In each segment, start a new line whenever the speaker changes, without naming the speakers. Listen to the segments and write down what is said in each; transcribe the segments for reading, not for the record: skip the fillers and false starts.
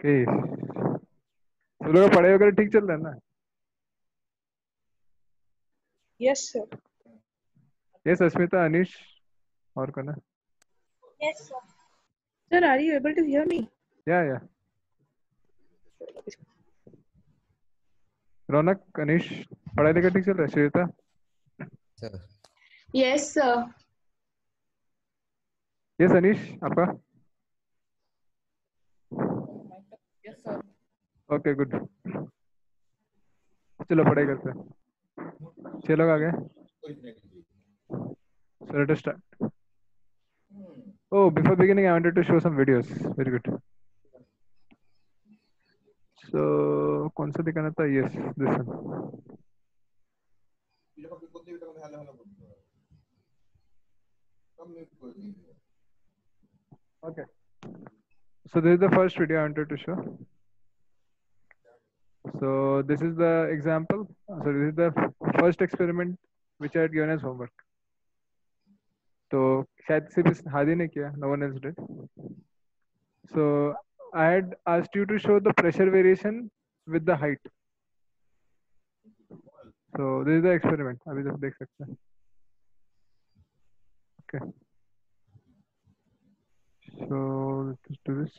Okay, सब लोग का पढ़ाई वगैरह ठीक चल रहा है ना?
Yes, sir.
यस, अस्मिता, अनीश और कौन है?
Yes, sir. Sir, are you able to hear me?
या रौनक, अनीश, पढ़ाई लिखाई ठीक चल रहा है? Shweta?
Sir
Yes, sir.
Yes Anish, आपका?
Yes, sir.
Okay, good. चलो पढ़ाई करते हैं। 6 लोग आ गए। So let us start. Oh, before beginning, I wanted to show some videos. Very good. So, कौन सा दिखाना था? Yes, this one. Okay. So this is the first video I wanted to show. So this is the example. So this is the first experiment which I had given as homework. तो शायद सिर्फ हादी ने किया, no one else did. So I had asked you to show the pressure variation with the height. So this is the experiment. अभी तक देख सकते हैं. Okay. So let's do this.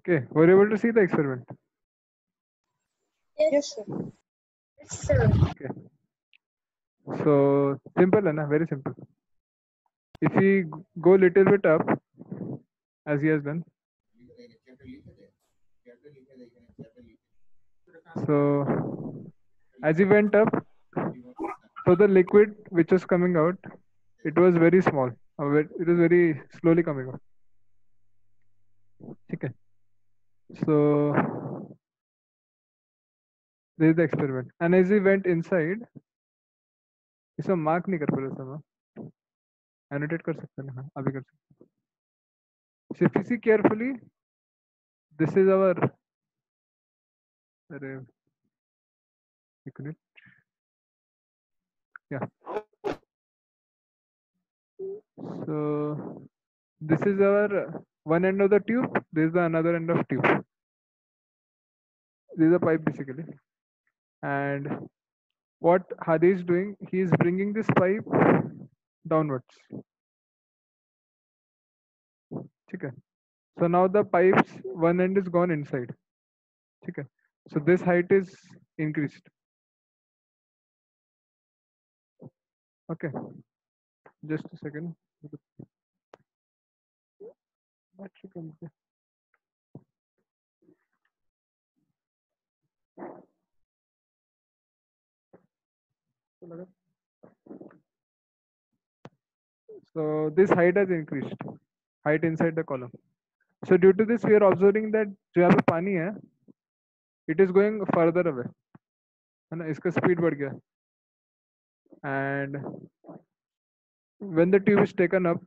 Okay, were you able to see the experiment?
Yes, sir.
Yes, sir.
Okay. So simple है ना? Very simple. If we go little bit up, as he has done. So as he went up, so the liquid which was coming out, it was very small. It was very slowly coming out. Okay. So this is the experiment. And as he went inside, इसमें mark नहीं कर पा रहा था मैं. Annotate कर सकते हैं ना? अभी कर सकते हैं. So if you see carefully, this is our. अरे, एक minute. Yeah. So this is our one end of the tube. This is the another end of tube. This is a pipe basically. And what Hadi is doing, he is bringing this pipe downwards. Okay. So now the pipe's one end is gone inside. Okay. So this height is increased. Okay. Just a second. So this height has increased. Height inside the column. So due to this, we are observing that जो यहाँ पे पानी है, it is going further away. है ना? इसका speed बढ़ गया. And when the tube is taken up,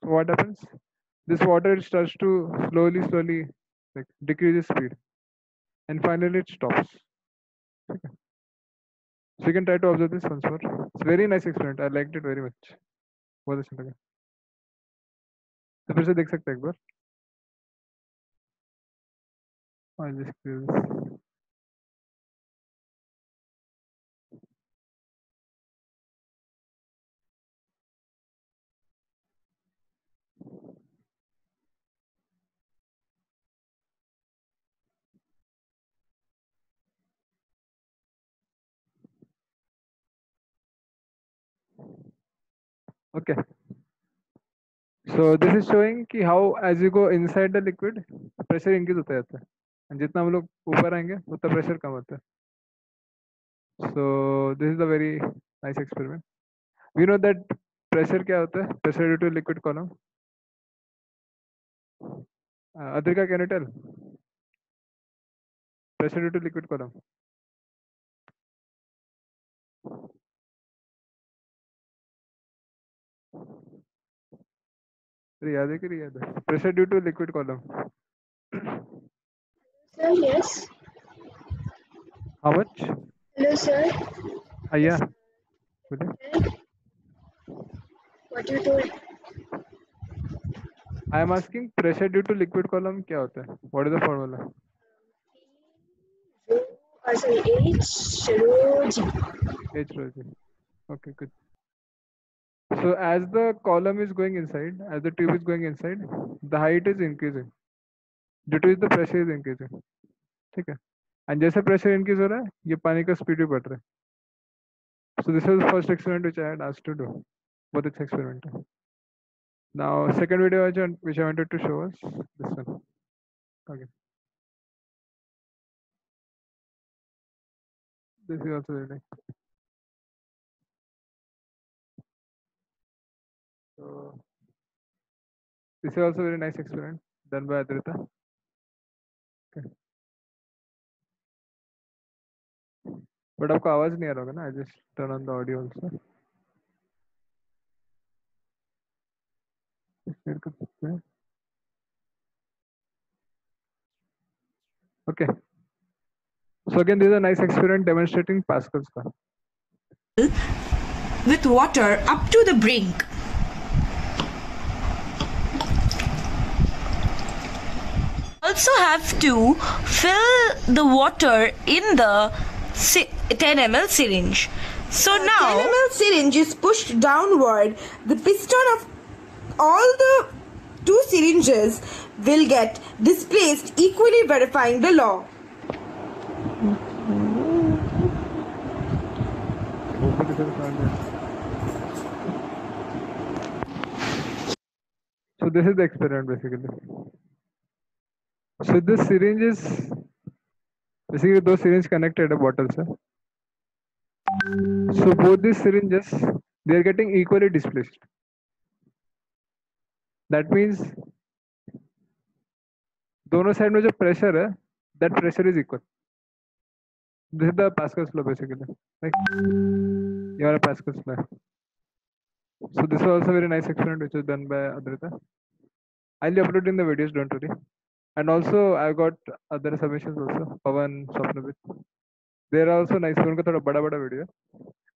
what happens? This water starts to slowly like decrease its speed, and finally it stops. Okay. So you can try to observe this once more. It's a very nice experiment. I liked it very much. बहुत अच्छा लगा. तो फिर से देख सकते हैं एक बार. I'll just clear this. Okay. So this is showing कि how as you go inside the liquid, pressure increase होता जाता है. And जितना हम लोग ऊपर आएंगे, उतना pressure कम होता है. So this is a very nice experiment. We know that pressure क्या होता है? Pressure due to liquid column. Adrika, can you tell? Pressure due to liquid column. अरे याद है कि नहीं याद है? Pressure due to liquid column.
Sir, yes.
How much?
Hello, sir.
Yeah. बोलिए.
What you told?
I am asking pressure due to liquid column क्या होता है? What is the formula?
Sorry, H rho G.
H rho G. Okay, good. So as the column is going inside, as the tube is going inside, the height is increasing. Due to which the pressure is increasing. ठीक है? And जैसे pressure increase हो रहा है, ये पानी का speed भी बढ़ रहा है. So this is the first experiment which I had asked to do. Both its experiment. Now second video which I wanted to show was this one. Okay. This is also very nice. So this is also very nice experiment done by Adrita. Okay. But आपको आवाज नहीं आ रहा होगा ना? I just turn on the audio also. Share कर सकते हैं. Okay. So again, this is a nice experiment demonstrating Pascal's law.
With water up to the brink. Also have to fill the water in the 10 ml syringe. So now
10 ml syringe is pushed downward. The piston of all the two syringes will get displaced equally, verifying the law.
So this is the experiment basically. So this syringe is basically those syringes connected a bottle, sir. So both these syringes they are getting equally displaced. That means दोनों side में जो pressure है that pressure is equal. This is the Pascal's law basically. Like you are a Pascal's law. So this is also very nice experiment which was done by Adrita. I'll be uploading the videos, don't worry. And also I've got other submissions also. Pavan, Swapnabit. They are also nice. उनका थोड़ा बड़ा video.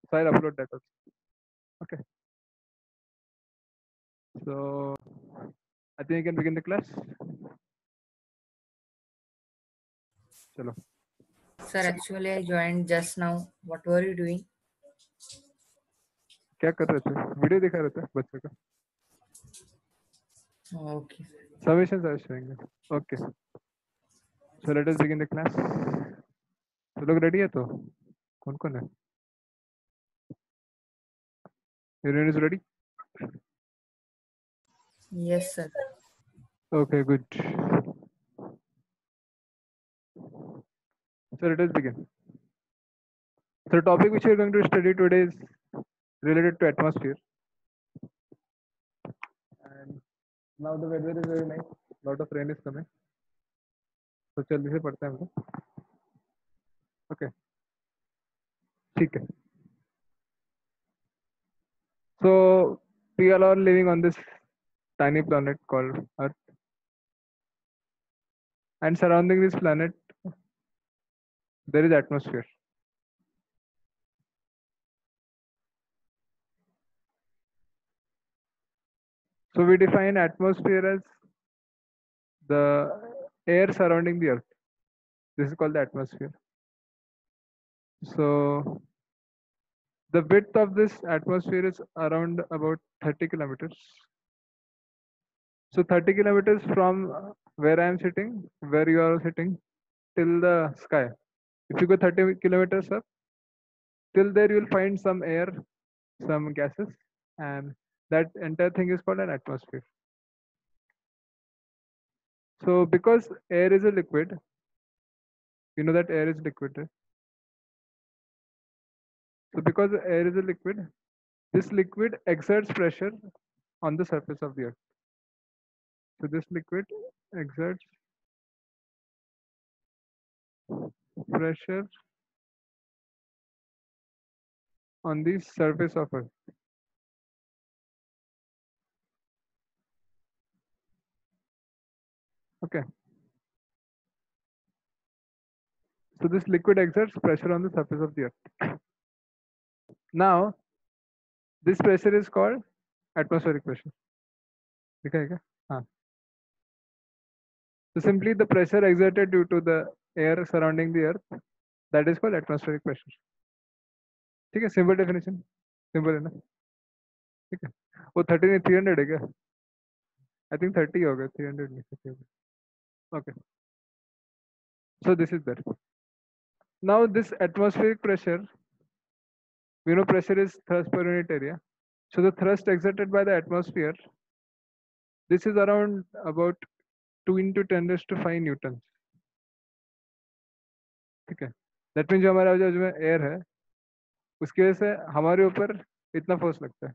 So I'll upload that also. Okay. So I think you can begin the class. Chalo.
Sir, actually I joined just now. What were you doing?
क्या कर रहे थे? Video दिखा रहे थे बच्चे का.
Okay.
Submissions I was showing. Okay. So let us begin the class. तो लोग ready है तो? कौन है? Everyone is ready?
Yes, sir.
Okay, good. So let us begin. So the topic which we are going to study today is related to atmosphere. And now the weather is very nice. Lot of rain is coming. So जल्दी से पढ़ते हैं हम लोग. Okay. ठीक है. So we are all living on this tiny planet called Earth. And surrounding this planet, there is atmosphere. So we define atmosphere as the air surrounding the Earth. This is called the atmosphere. So the width of this atmosphere is around about 30 kilometers. So 30 kilometers from where I am sitting, where you are sitting, till the sky. If you go 30 kilometers up, till there you will find some air, some gases, and that entire thing is called an atmosphere. So because air is a liquid, you know that air is liquid, right? So because air is a liquid, this liquid exerts pressure on the surface of the earth. So this liquid exerts pressure on the surface of earth. Okay. So this liquid exerts pressure on the surface of the earth. Now, this pressure is called atmospheric pressure. Okay. So simply the pressure exerted due to the air surrounding the earth, that is called atmospheric pressure. ठीक है, simple definition, simple है ना? ठीक है, वो 30 नहीं 300 है क्या? I think 30 होगा, 300 नहीं 30 होगा. Okay. So this is there. Now this atmospheric pressure, we know pressure is thrust per unit area. So the thrust exerted by the atmosphere, this is around about 2 into 10⁵ newtons. ठीक है, that mean जो हमारा जो air है उसकी वजह से हमारे ऊपर इतना फोर्स लगता है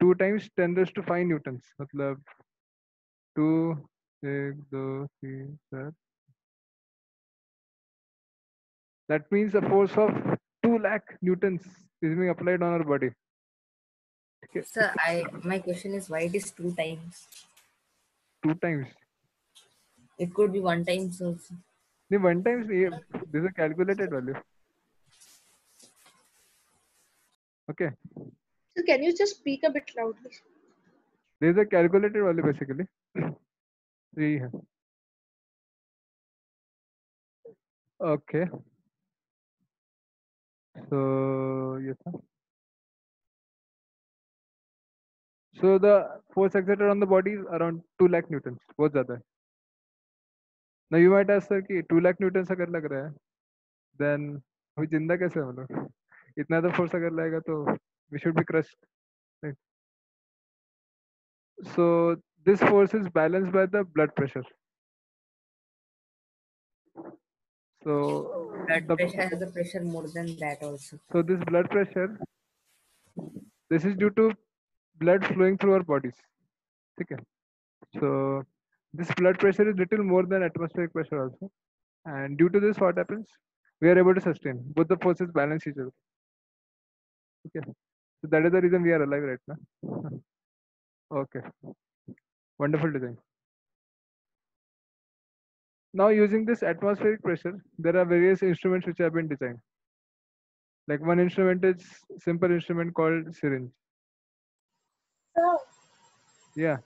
2 times 10⁵ न्यूटन्स, मतलब 2 1 2 3 4. That means a force of 2 lakh newtons is being applied on our body. Okay.
Sir, my question is why it is 2 times?
2 times.
It could be 1 time also.
No, 1 times. This is a calculated value. Okay.
So can you just speak a bit loudly?
This is a calculated value basically. Yeah. Okay. So yes. So the force exerted on the body is around 2 lakh newtons. बहुत ज़्यादा है. Now you might ask sir कि 2 lakh newtons अगर लग रहा है, then अभी जिंदा कैसे हम लोग? इतना तो force अगर लगेगा तो we should be crushed, right? So this force is balanced by the blood pressure. So
Blood pressure has the pressure more than that also.
So this blood pressure, this is due to blood flowing through our bodies. Okay. So this blood pressure is little more than atmospheric pressure also, and due to this, what happens? We are able to sustain. Both the forces balance each other. Okay. So that is the reason we are alive right now. Okay. Wonderful design. Now using this atmospheric pressure, there are various instruments which have been designed. Like one instrument is simple instrument called syringe.
So,
Yeah.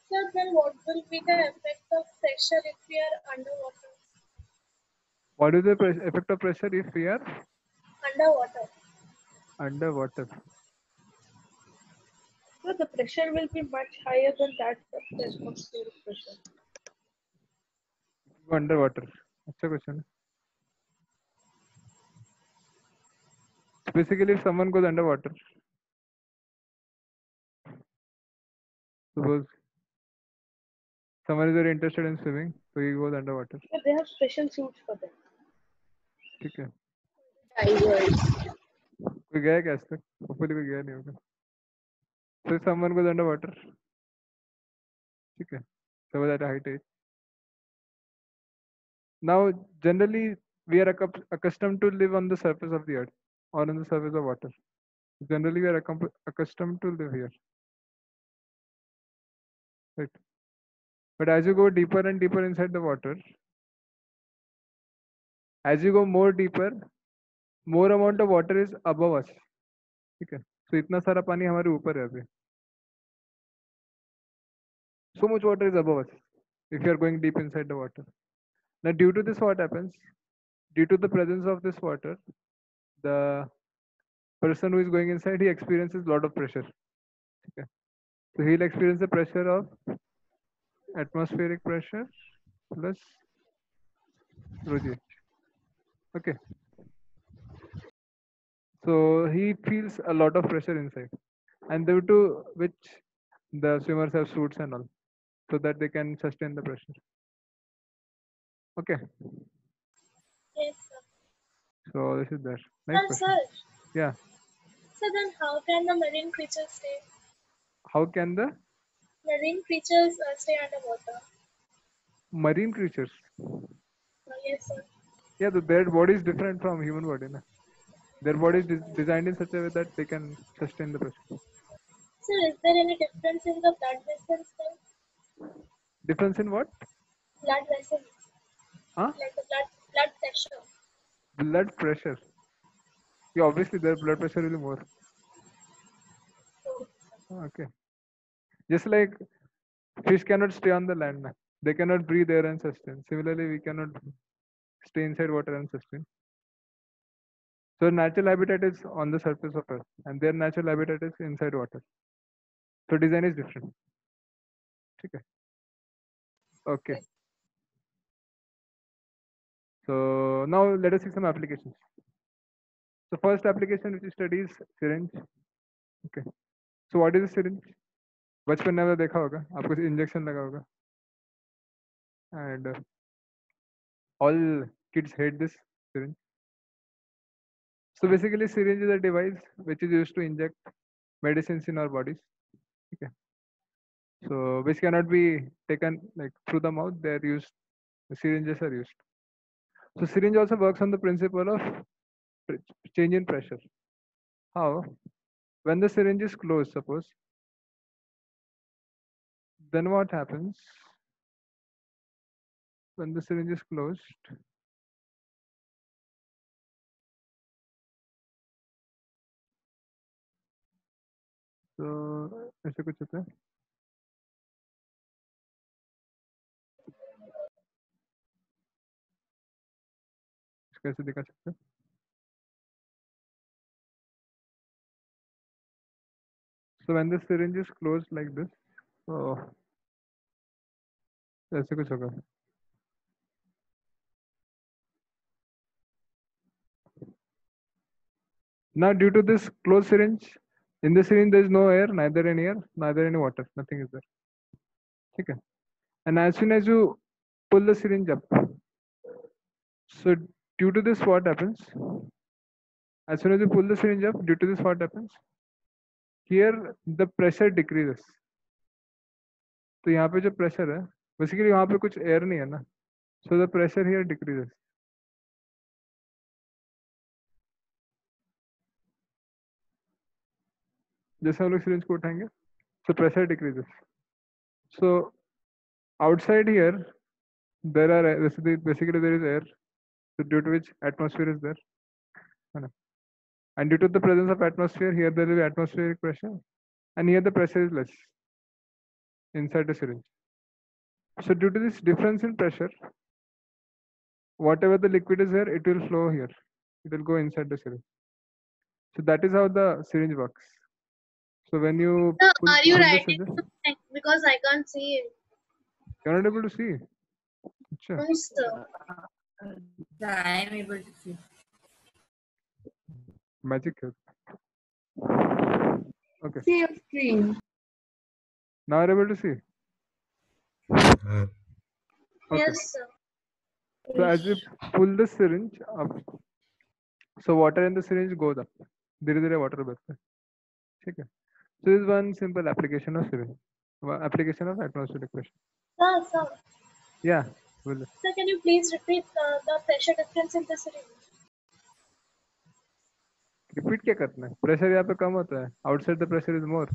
sir, then what will be the effect of pressure if we are underwater?
What is the effect of pressure if we are
Underwater.
underwater?
So the pressure will be much higher than that of the atmospheric pressure.
Underwater. अच्छा question है. Basically, if someone goes underwater, suppose someone is very interested in swimming, so he goes underwater.
So they have special suits for them.
ठीक है.
Divers.
कोई गया क्या आज तक? Hopefully कोई गया नहीं होगा. So if someone goes underwater, ठीक है. So that height is. Now, generally, we are accustomed to live on the surface of the earth or on the surface of water. Generally, we are accustomed to live here. Right. But as you go deeper and deeper inside the water, as you go more deeper, more amount of water is above us. ठीक है. So इतना सारा पानी हमारे ऊपर है अभी. So much water is above us if you are going deep inside the water. Now, due to this, what happens? Due to the presence of this water, the person who is going inside, he experiences a lot of pressure. Okay. So he'll experience the pressure of atmospheric pressure plus rho g. Okay. So he feels a lot of pressure inside, and due to which the swimmers have suits and all, so that they can sustain the pressure. Okay.
Yes, sir.
So this is there. Next question.
Sir.
Yeah.
So then how can the marine creatures stay?
How can the
Marine creatures stay underwater?
marine creatures?
Yes, sir.
Yeah, their body is different from human body. Na? Their body is designed in such a way that they can sustain the pressure.
Sir, is there any difference in the blood vessels then?
Difference in what?
Blood vessel.
Huh?
Like the blood pressure.
Blood pressure. Yeah, obviously their blood pressure will be more. Okay. Just like fish cannot stay on the land. They cannot breathe air and sustain. Similarly, we cannot stay inside water and sustain. So natural habitat is on the surface of Earth, and their natural habitat is inside water. So design is different. Okay. Okay. So now let us see some applications. So first application which we study is syringe. Okay. So what is a syringe? बचपन में आपने देखा होगा, आपको injection लगा होगा. And all kids hate this syringe. So basically, syringe is a device which is used to inject medicines in our bodies. Okay. So which cannot be taken like through the mouth. They are used. The syringes are used. So syringe also works on the principle of change in pressure. How? When the syringe is closed, suppose, then what happens? When the syringe is closed, so ऐसे कुछ होता है. कैसे दिखा सकते हैं? So when the syringe is closed like this, so ऐसे कुछ होगा. Now due to this closed syringe, in the syringe there is no air, neither any air, neither any water, nothing is there. Okay. And as soon as you pull the syringe up, so due to this what happens? As soon as you pull the syringe up, due to this what happens? Here the pressure decreases. तो यहाँ पे जो pressure है, basically वहाँ पे कुछ air नहीं है ना, so the pressure here decreases. जैसे हम लोग syringe को उठाएंगे, so pressure decreases. So outside here, there are basically there is air, so due to which atmosphere is there. And due to the presence of atmosphere, here there will be atmospheric pressure, and here the pressure is less inside the syringe. So due to this difference in pressure, whatever the liquid is here, it will flow here. It will go inside the syringe. So that is how the syringe works. So when you
Sir,
pull,
are you
pull the
writing
syringe,
something? Because I can't see it.
you're not able to see. Achha.
No, sir.
I am able to see.
Magic here. Okay.
See your screen.
Now you're able to see. Okay.
Yes, sir.
So as you pull the syringe up, so water in the syringe goes up. धीरे-धीरे water बढ़ता है. ठीक है. So this is one simple application of syringe. Application of atmospheric pressure.
Sir,
Yeah. Well,
sir, can you please repeat the pressure difference in the syringe?
repeat क्या करना है? Pressure यहाँ पे कम होता है. Outside the pressure is more.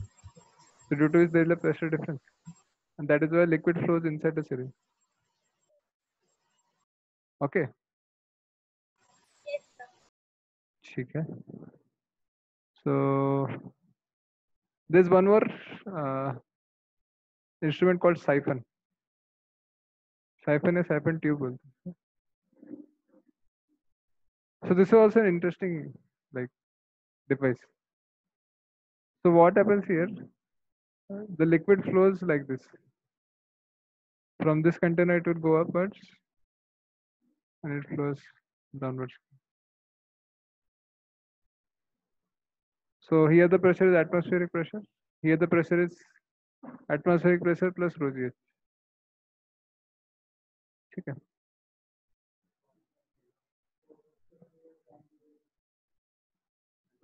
So due to which there is a pressure difference, and that is why liquid flows inside the syringe. Okay.
Yes, sir.
ठीक है. So there's one more instrument called siphon. Siphon is siphon tube बोलते हैं. So this is also an interesting like device. So what happens here? The liquid flows like this. From this container it would go upwards and it flows downwards. So here the pressure is atmospheric pressure. Here the pressure is atmospheric pressure plus rho g h. ठीक है.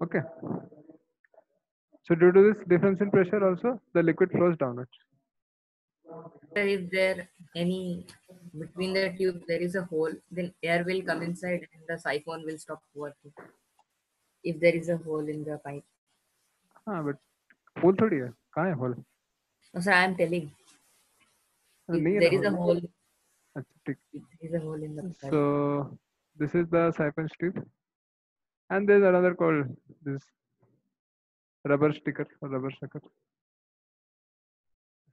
Okay. So due to this difference in pressure also, the liquid flows downwards.
If there any between the tube there is a hole, then air will come inside and the siphon will stop working. If there is a hole in the pipe.
हाँ but hole थोड़ी है. कहाँ है hole?
No, sir, I am telling.
नहीं है
there is
ना
a
hole?
hole,
अच्छा ठीक.
if there is a hole in the pipe.
So this is the siphon tube, and there's another called this rubber sticker or rubber sucker.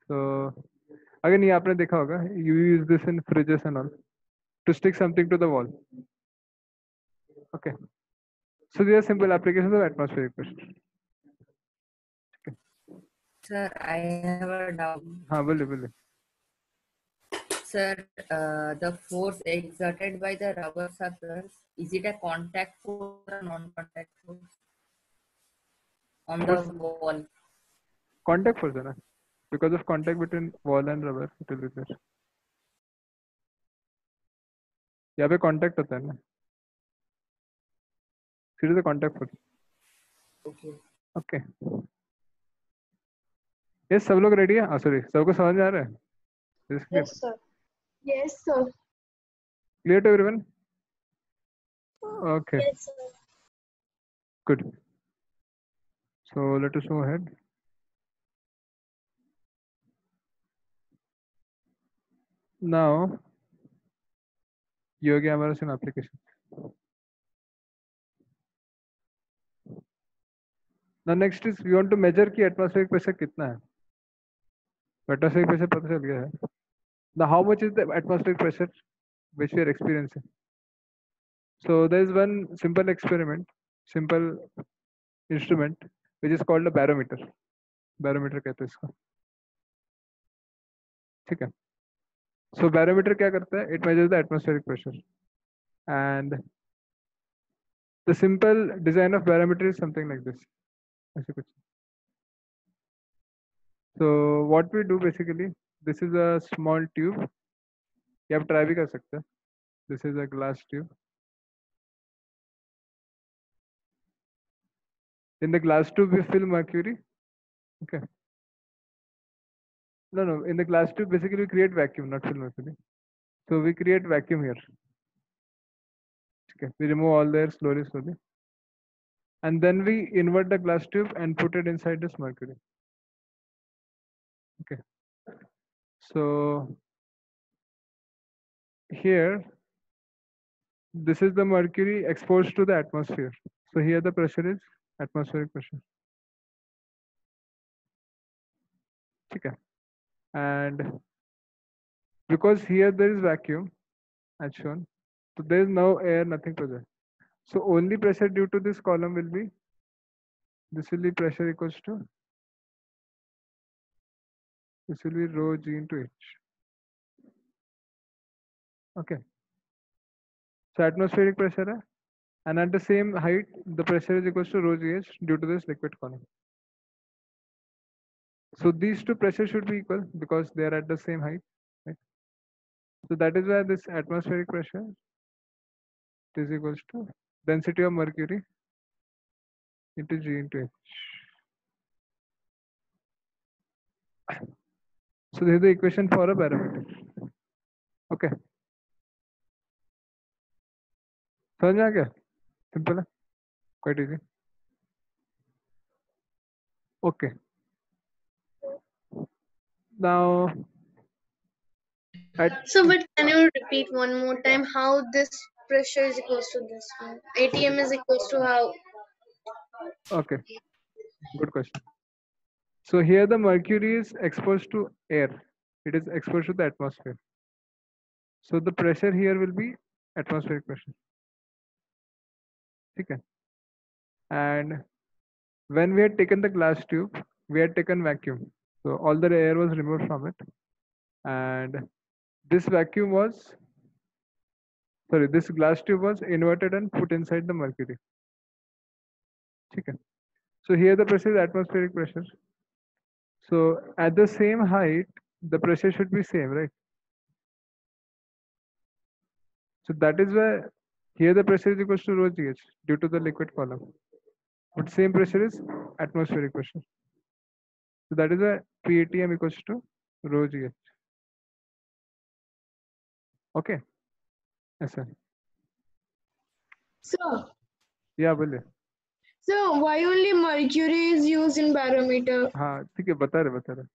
So again ये आपने देखा होगा, you use this in fridges and all to stick something to the wall. Okay, so these are simple applications of atmospheric pressure.
Sir, I have a doubt.
हाँ बोले बोले.
Sir, the force exerted by the rubber suckers, is it a contact force or a non-contact force on the wall?
Contact force है ना, because of contact between wall and rubber it will be there. यहाँ पे contact होता है ना, फिर से contact force.
Okay.
Okay. ये सब लोग रेडी है? सॉरी, सबको समझ में आ रहा है? Is it clear?
Yes, sir.
Yes, sir.
Clear to everyone? Okay,
Yes, sir.
good. So let us move ahead. Now, ये हो गया हमारा SIM application. Now next is we want to measure कि atmospheric pressure कितना है. Atmospheric pressure पता चल गया है. Now how much is the atmospheric pressure which we are experiencing? So there is one simple experiment, simple instrument which is called a barometer. Barometer कहते हैं इसको. ठीक है. So barometer क्या करता है? It measures the atmospheric pressure. And the simple design of barometer is something like this. ऐसे कुछ. So what we do basically, this is a small tube. ये आप try भी कर सकते हैं. This is a glass tube. In the glass tube we fill mercury. Okay. No. In the glass tube basically we create vacuum, not fill mercury. So we create vacuum here. Okay. We remove all the air slowly. And then we invert the glass tube and put it inside this mercury. Okay. So here, this is the mercury exposed to the atmosphere. So here the pressure is atmospheric pressure. Okay. And because here there is vacuum as shown, so there is no air, nothing present. So only pressure due to this column will be, this will be pressure equals to, this will be rho g into h. Okay. So atmospheric pressure है, and at the same height the pressure is equals to rho gh due to this liquid column. So these two pressures should be equal because they are at the same height, right? So that is why this atmospheric pressure is equals to density of mercury into g into h. So this is the equation for a barometer. Okay. समझ में आ गया? Simple है, quite easy. Okay. Now,
So, but can you repeat one more time how this pressure is equals to this one? ATM is equals to how?
okay, good question. So here the mercury is exposed to air. It is exposed to the atmosphere. So the pressure here will be atmospheric pressure. Okay. And when we had taken the glass tube, we had taken vacuum. So all the air was removed from it. And this vacuum was, sorry, this glass tube was inverted and put inside the mercury. Okay. So here the pressure is atmospheric pressure. So at the same height, the pressure should be same, right? So that is why here the pressure is equals to rho gh due to the liquid column. But same pressure is atmospheric pressure. So that is why PATM equals to rho gh. Okay. Yes, sir.
So,
Yeah, बोलिए.
so why only mercury is used in barometer?
हाँ ठीक है, बता रहे.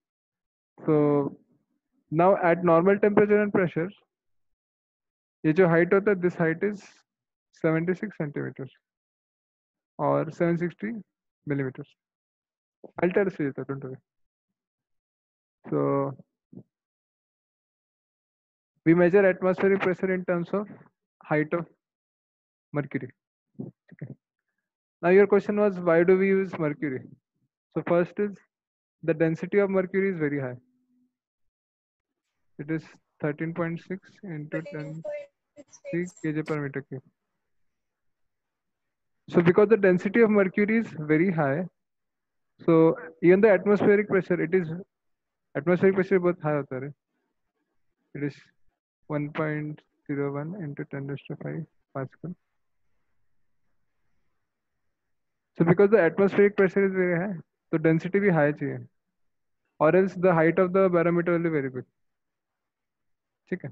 So Now at normal temperature and pressure, ये जो height होता है, this height is 76 centimeters or 760 millimeters. I'll tell you that, don't worry. So we measure atmospheric pressure in terms of height of mercury. Okay. Now your question was, why do we use mercury? So first is the density of mercury is very high. It is 13.6 into 10 kg per meter cube. So because the density of mercury is very high, so even the atmospheric pressure, atmospheric pressure बहुत high होता है. It is 1.01 into 10 raised to 5 Pascal. So because the atmospheric pressure is very high, so density भी high चाहिए, or else the height of the barometer will be very big. ठीक है.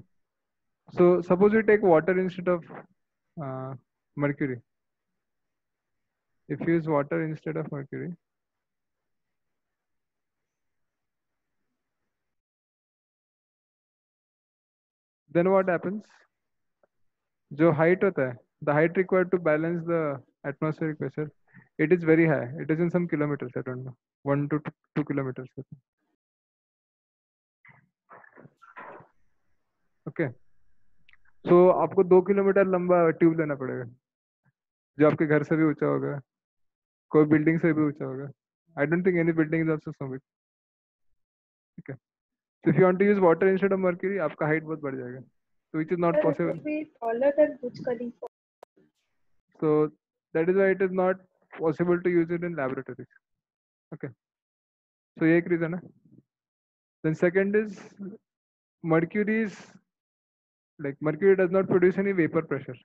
So suppose we take water instead of mercury. If you use water instead of mercury, then what happens? जो height होता है, the height required to balance the atmospheric pressure, it is very high. It is in some kilometers. I don't know, 1 to 2 kilometers. Okay. So आपको 2 kilometre लंबा tube लेना पड़ेगा, जो आपके घर से भी ऊंचा होगा, कोई बिल्डिंग से भी ऊंचा होगा. I don't think any building is also so big. Okay. So if you want to use water instead of mercury, आपका height बहुत बढ़ जाएगा. So which is not possible.
Be taller than Burj Khalifa.
So that is why it is not possible to use it in laboratories. Okay. So ये एक reason है. Then second is mercury does not produce any vapor pressure.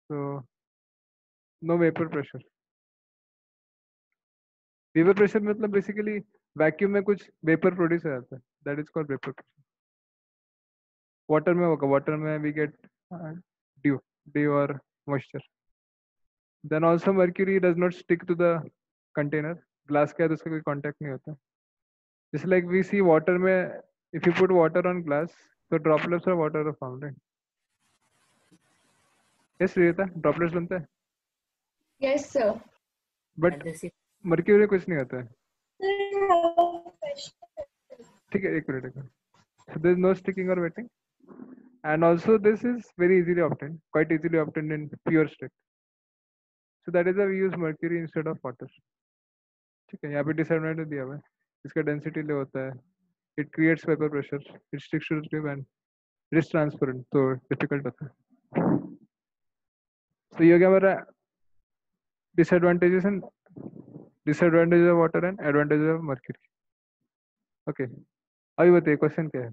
So no vapor pressure. Vapor pressure मतलब basically vacuum में कुछ vapor produce हो जाता है. That is called vapor pressure. Water में होगा. Water में we get dew or moisture. Then also mercury does not stick to the container. Glass के साथ उसका कोई contact नहीं होता. Just like we see water में, if you put water on glass, so droplets of water are found. Right? Yes, Rita, droplets बनते हैं.
Yes, sir.
But
Adhesive.
mercury में कुछ नहीं होता है. ठीक है, एक minute. So there is no sticking or wetting, and also this is very easily obtained, quite easily obtained in pure state. So that is why we use mercury instead of water. ठीक है, यहाँ पे disadvantage दिया हुआ है. इसका density low होता है. It creates vapor pressure. It sticks to the tube and it is transparent, so difficult होता है. So ये हो गया हमारा disadvantages of water and advantages of mercury. Okay. अभी बताइए question क्या है?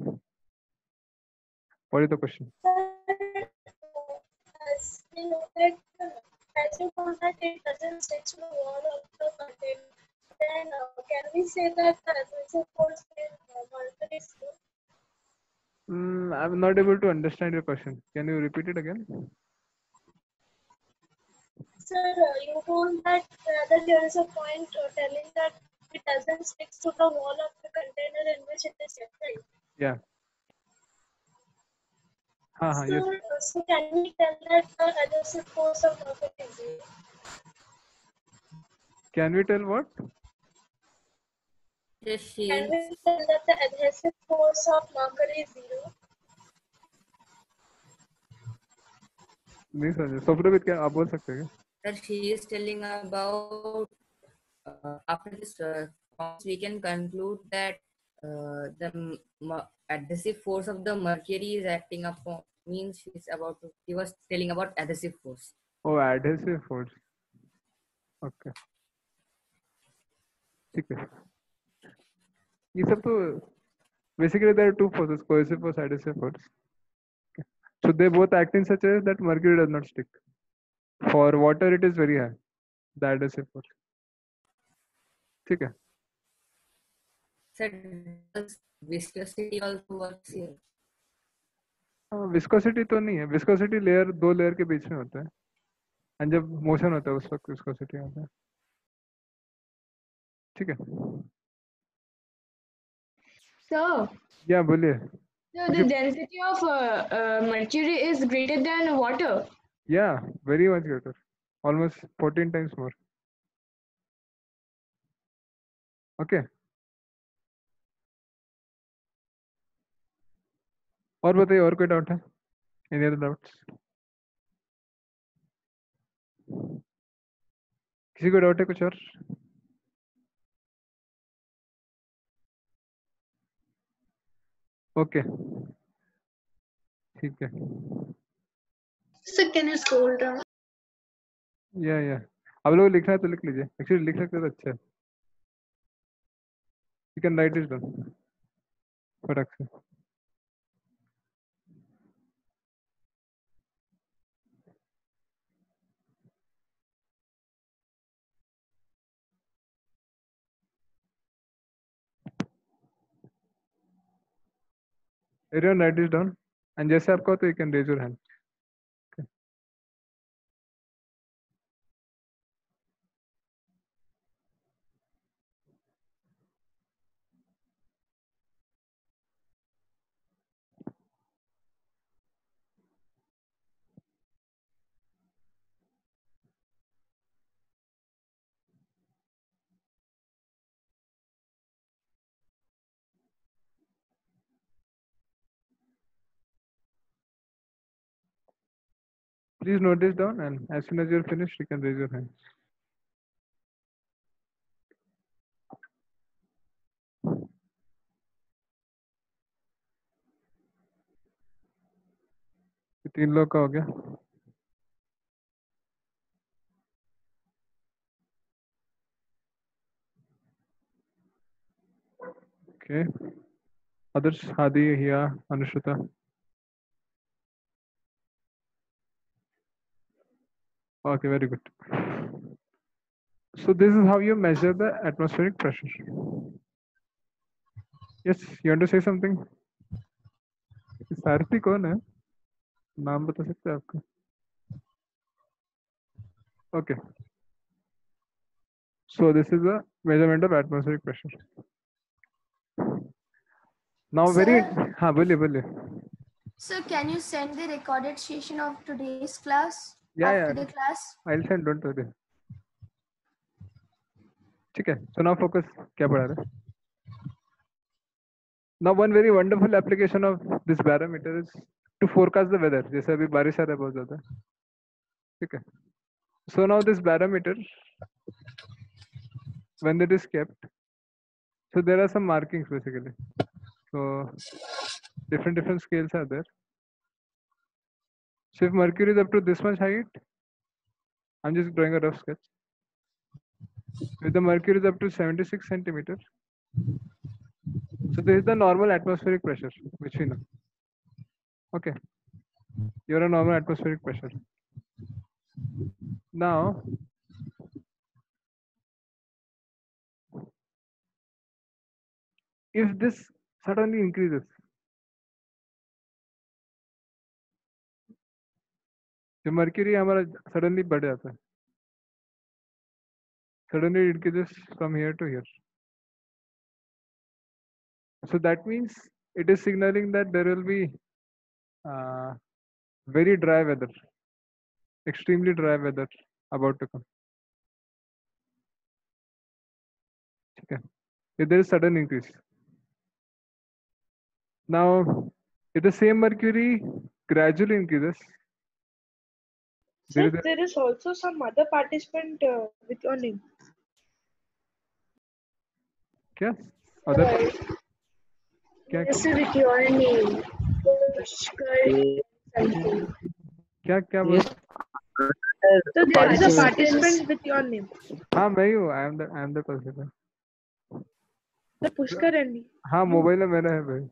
What is the question?
As we know that as you found that it doesn't stick to the wall of the container, then can we say that the adhesive force in mercury is low?
I'm not able to understand your question. Can you repeat it again?
Sir, you told that there is a point telling that it doesn't stick to the wall of the container in which it is kept, right?
Yeah. Yes.
So can we tell that the adhesive force of mercury is zero?
Can we tell what?
The
Can
shield.
we tell that the adhesive force of mercury is zero?
नहीं समझे. स्वप्नविद क्या आप बोल सकते हैं?
Sir, she is telling about after this we can conclude that the adhesive force of the mercury is acting upon, means she was telling about adhesive force.
Oh, adhesive force. Okay. ठीक है. ये सब तो basically there are two forces, cohesive force, adhesive force. Okay. So they both act in such a way that mercury does not stick. For water it is very high, the adhesive force. ठीक है.
Sir, does viscosity also works here?
Viscosity तो नहीं है. Viscosity layer, दो layer के बीच में होता है, एंड जब मोशन होता है उस वक्त विस्कोसिटी होता है. ठीक है.
Sir,
Yeah, बोलिए.
So the density of mercury is greater than water.
Yeah, very much greater. Almost 14 times more. Okay. और बताइए, और कोई डाउट है? Any other doubts? किसी को डाउट है कुछ और? ओके, ठीक है.
So can you scroll down?
या आप लोग लिखना है तो लिख लीजिए. एक्चुअली लिख सकते तो अच्छा है. You can write it down. फटाक से. Everyone write this down. And जैसे आपका हो तो you can raise your hand. Okay. Please note this down, and as soon as you're finished, you can raise your hand. ये 3 लोग का हो गया. Okay. Others, Hadi, Hiya, Anushruta. Okay, very good. So this is how you measure the atmospheric pressure. Yes, you want to say something? सारथी कौन है? नाम बता सकते हैं आपका? Okay. So this is the measurement of atmospheric pressure. Now very. हाँ बोलिए.
So can you send the recorded session of today's class?
Yeah.
Today class?
I'll send. Don't worry. ठीक है. So now focus. क्या पढ़ा रहे? Now one very wonderful application of this barometer is to forecast the weather. जैसे अभी बारिश आ रहा है बहुत ज़्यादा. ठीक है. So now this barometer, when it is kept, so there are some markings basically. So different scales are there. So if mercury is up to this much height, I'm just drawing a rough sketch. If the mercury is up to 76 centimeters, so this is the normal atmospheric pressure, which we know. Okay, you're a normal atmospheric pressure. Now, if this suddenly increases, the mercury हमारा suddenly बढ़ जाता है. Suddenly it increases from here to here. So that means it is signaling that there will be very dry weather, extremely dry weather about to come. Okay. If there is sudden increase. Now, if the same mercury gradually increases,
Sir, there is also some other participant with your name.
क्या? Other? क्या?
Yes, with your name. Pushkar something.
क्या बोल?
So there is a participant with your name.
हाँ मैं ही हूँ. I am the participant.
The Pushkar and me.
हाँ mobile में मेरा है भाई.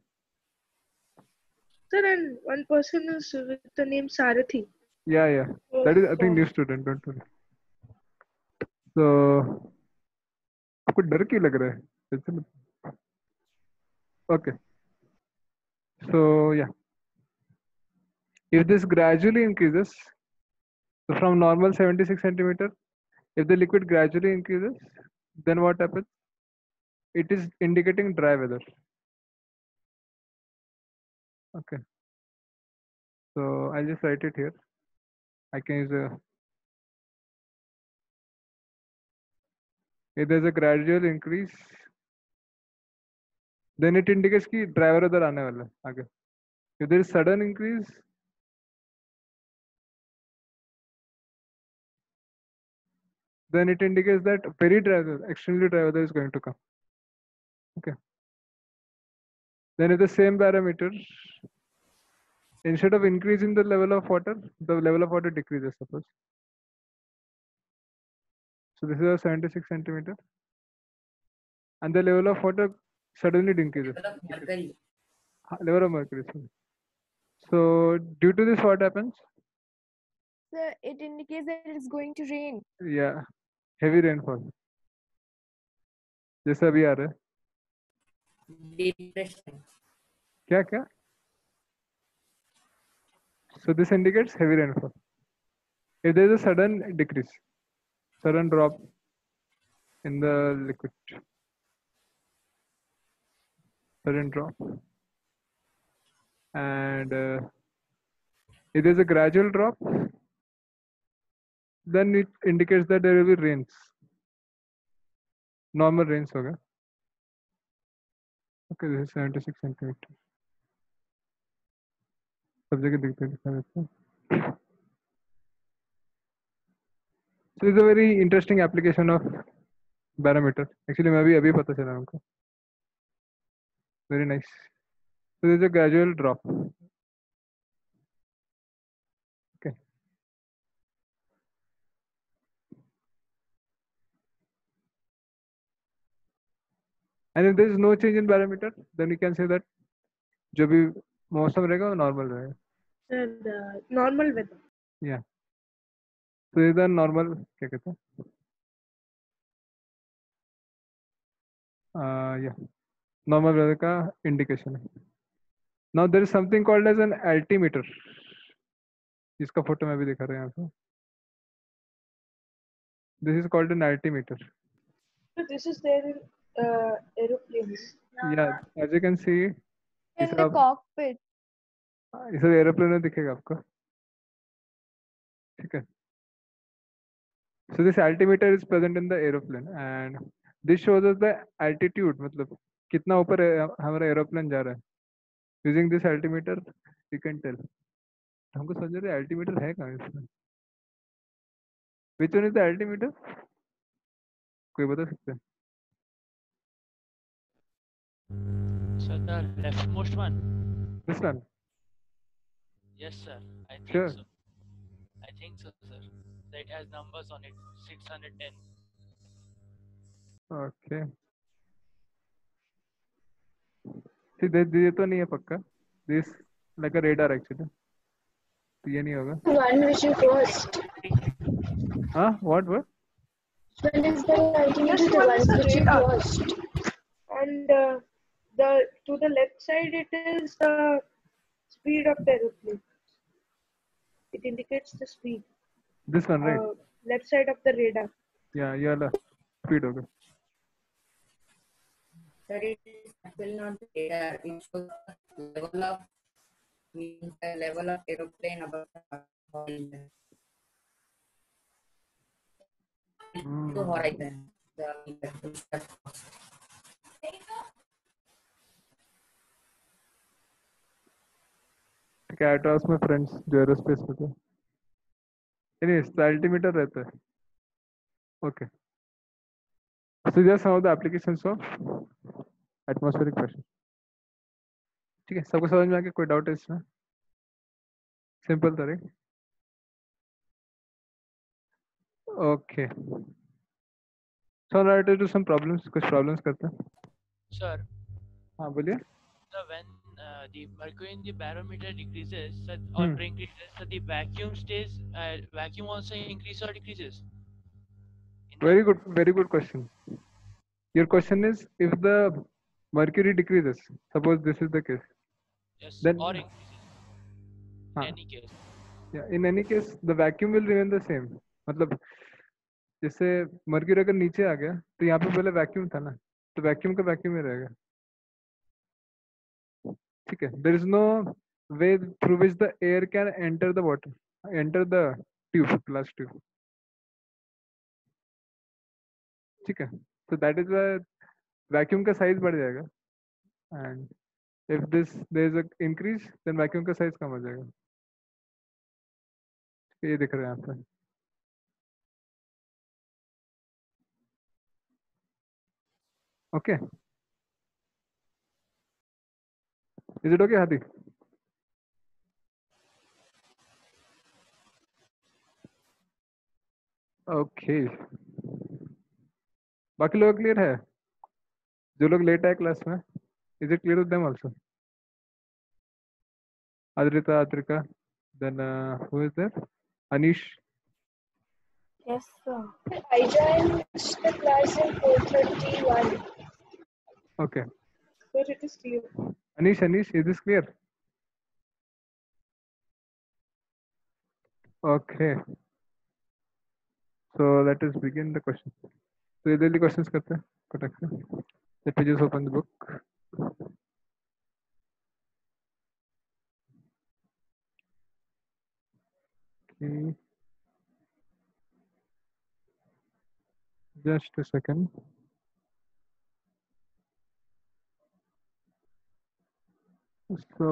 Sir, and one person is with the name Sarathi.
Yeah. That is I think new student. Don't worry. So आपको डर क्यों लग रहा है? Okay. So yeah. If this gradually increases, so from normal 76 centimeter, if the liquid gradually increases, then what happens? It is indicating dry weather. Okay, so I'll just write it here. I can use a, if there's a gradual increase, then it indicates कि driver उधर आने वाला है आगे. If there is sudden increase, then it indicates that very driver, extremely driver is going to come. Okay. Then if the same parameter, instead of increasing the level of water, the level of water decreases, suppose. So this is a 76 centimeter. And the level of water suddenly decreases.
Level of mercury.
Level of mercury. Sorry. So due to this, what happens?
Sir, it indicates that it's going to rain.
Yeah, heavy rainfall. जैसा अभी आ रहा है.
Depression.
क्या क्या? So this indicates heavy rainfall. If there is a sudden decrease, sudden drop in the liquid, sudden drop, and if there is a gradual drop, then it indicates that there will be rains. Normal rains होगा. Okay, this is 76 centimeter. सब जगह दिखा देते हैं. So this is a very interesting application of barometer. Actually, मैं अभी पता चला हमको. Very nice. So there is a gradual drop. Okay. And if there is no change in barometer, then we can say that जो भी मौसम रहेगा वो normal रहेगा.
Sir, normal weather.
Yeah. So this is the normal क्या कहते हैं? Yeah. Normal weather का indication है. Now there is something called as an altimeter. इसका फोटो मैं भी दिखा रहा हूँ यहाँ पे. This is called an altimeter.
So this is there in aeroplanes.
Yeah, as you can see,
In the cockpit.
इस एरोप्लेन में दिखेगा आपको. ठीक है. So this altimeter is present in the aeroplane and this shows us the altitude, मतलब कितना ऊपर हमारा एरोप्लेन जा रहा है. Using this altimeter, you can tell. हमको समझ रहे altimeter है कहाँ इसमें? Which one is the altimeter? कोई बता सकता है?
So the leftmost one.
This one.
Yes, sir. I think
Sure.
so. I think so, sir. That has numbers on it. 610.
Okay. See, ये तो नहीं है पक्का. This like a radar actually. तो ये नहीं होगा.
One which you crossed.
हाँ? What?
When is the altimeter the one which you crossed? And the to the left side it is the speed of the aeroplane. It indicates the speed.
This one, right?
Left side of the radar.
Yeah, ये वाला speed होगा.
Sir, it is actually not the radar. It shows the level of aeroplane above the horizon. The horizon.
कैटॉस में friends जो aerospace में थे. नहीं, altimeter रहता है. Okay. So these are some of the applications of atmospheric pressure. ठीक है, सबको समझ में आ गया? कोई डाउट है इसमें? सिंपल था, right? Okay. So now to do some problems. कुछ problems करते हैं.
Sir,
हाँ बोलिए.
so when the mercury in the barometer decreases or increases, so the vacuum stays. Vacuum also increases or decreases?
Very good question. Your question is if the mercury decreases. Suppose this is the case.
Yes.
Then,
or increases. In any case.
Yeah. In any case, the vacuum will remain the same. मतलब जैसे mercury अगर नीचे आ गया तो यहाँ पे पहले vacuum था ना, तो वैक्यूम का वैक्यूम ही रहेगा. ठीक है, there is no way through which the air can enter the water, enter the tube, glass tube. ठीक है, so that is why vacuum का size बढ़ जाएगा, and if there is a increase then vacuum का size कम हो जाएगा. ये दिख रहा है यहाँ पे. Okay, is it okay, Hadi? Okay, बाकी लोग क्लियर है? जो लोग लेट आए क्लास में, is it clear with them also? Adrita, Atrika, then who is there? Anish.
Yes, sir. I joined the class in 4:31.
Okay.
Sir, it is clear.
Anish, is this clear? Okay. So let us begin the questions. So इधर the questions करते हैं फटाक से. Let me just open the book. Okay. Just a second. So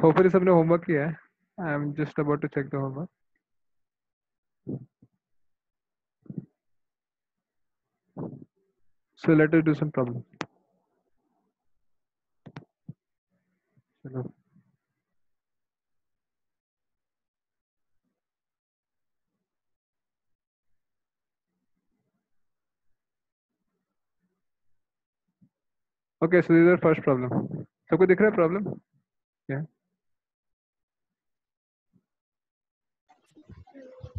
hopefully सबने homework किया है. I am just about to check the homework. So let us do some problems. चलो. Okay, so this is our first problem. सबको दिख रहा है problem? Yeah.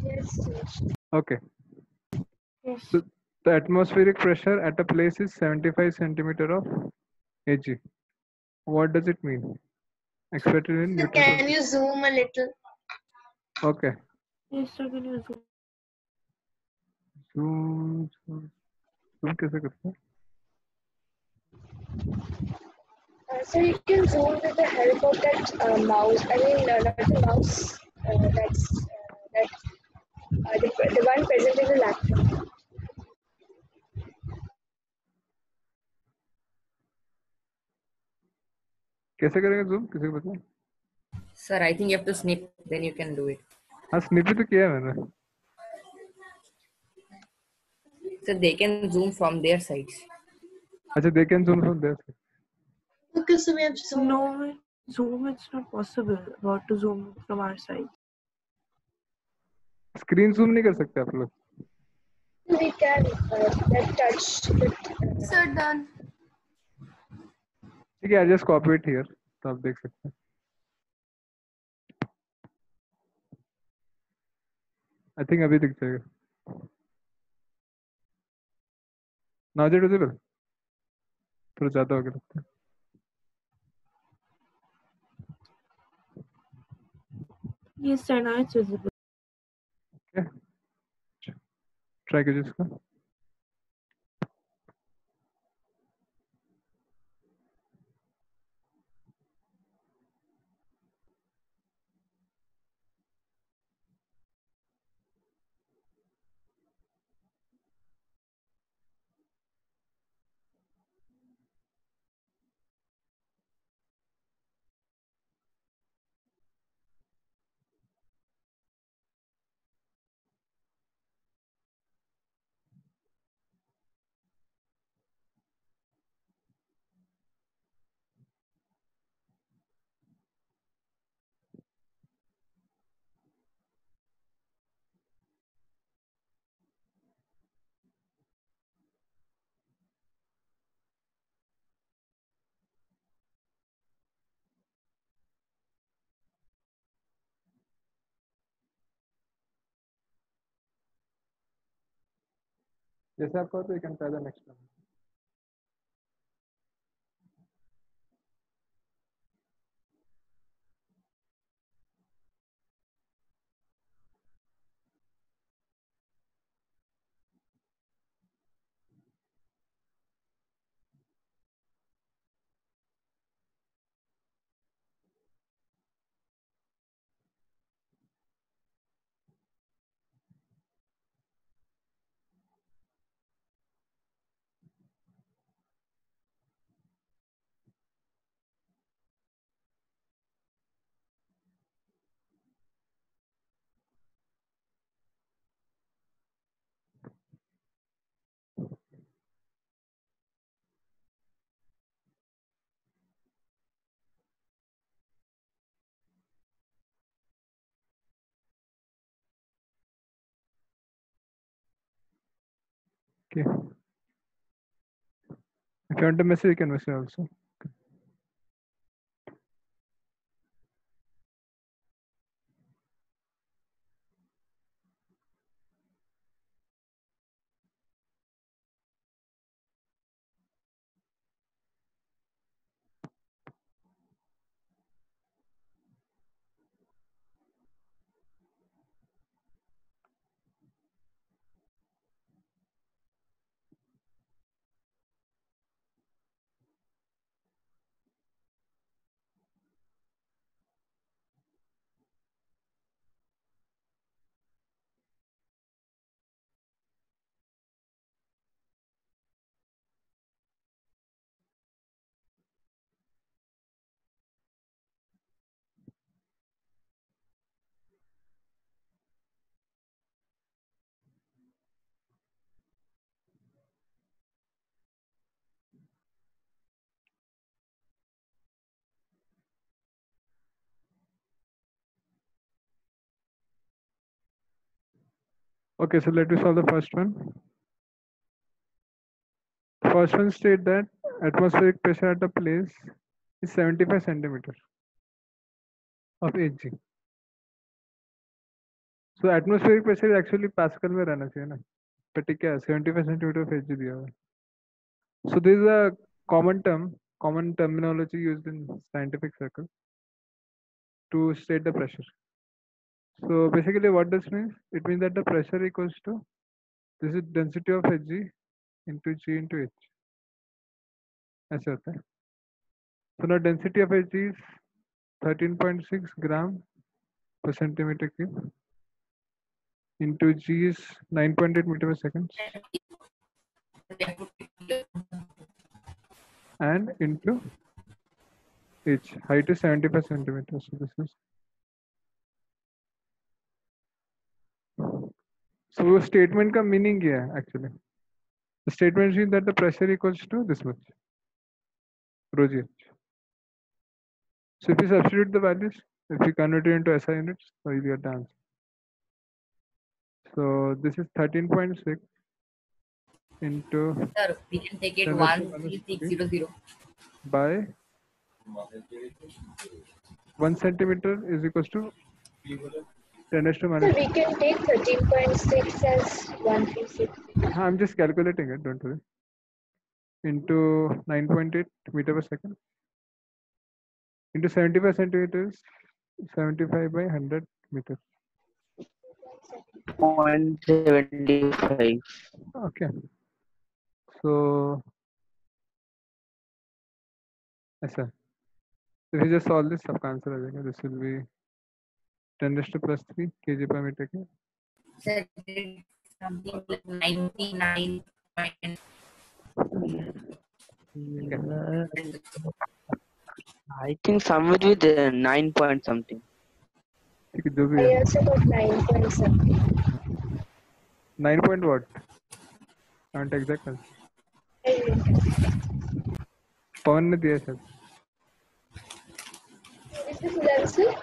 Yes, sir.
Okay.
Yes.
So the atmospheric pressure at a place is 75 centimeter of Ag. What does it mean? Expressed in
So
meters.
can you zoom a little?
Okay.
Yes, sir. Can you zoom?
Zoom कैसे करते हैं?
So you can zoom with the help of that mouse. I mean, not the mouse. That's the one present in the laptop.
कैसे करेंगे zoom? किसी को बताओ?
Sir, I think you have to snip, then you can do it.
हाँ, snip ही तो किया है मैंने.
So they can zoom from their sides.
अच्छा, they can zoom from there.
Okay, so we have zoom.
No, zoom. It's not possible. About to zoom from our side.
Screen zoom नहीं कर सकते आप लोग.
We can touch.
Sir, done.
ठीक है, I just copy it here. तो आप देख सकते हैं. I think अभी दिख जाएगा. Now is it visible? थोड़ा ज़्यादा हो गया लगता है.
Yes, sir. Now it's visible.
Okay. Try कीजिए इसको. जैसे आपको हो तो you can try the next one. Okay. If you want to message, you can message also. Okay, so let me solve the first one. First one state that atmospheric pressure at a place is 75 centimeters of Hg. So atmospheric pressure actually Pascal में रहना चाहिए ना, but ठीक है 75 centimeter of Hg दिया हुआ है. So this is a common terminology used in scientific circles to state the pressure. So basically what this means, it means that the pressure equals to, this is density of Hg into G into H. ऐसे होता है. So now density of Hg is 13.6 gram per centimeter cube into G is 9.8 meter per second and into H, height is 75 centimeters. So this is, so statement का meaning क्या है actually? The statement is that the pressure equals to this much, rho g h. So if you substitute the values, if you convert it into SI units, so you get the answer. So this is 13.6 into.
Sir, we can take it 13600.
By 1 centimeter is equals to 10 raised to
So
minus.
we can take 13.6 as 136.
I'm just calculating it, don't worry. Into 9.8 meter per second. Into 75 centimeters, 75 by 100 meters.
0.75.
Okay. So, ऐसा. So if you just solve this, सबका answer आ जाएगा. This will be 10 raised to plus 3 kg per meter cube.
Sir, it's something like 99.
I think somewhere with 9 point something.
ठीक है, जो भी
I
है.
also got 9 something.
9 point what? Aren't exact answer. पवन ने दिया शायद.
Is this the answer?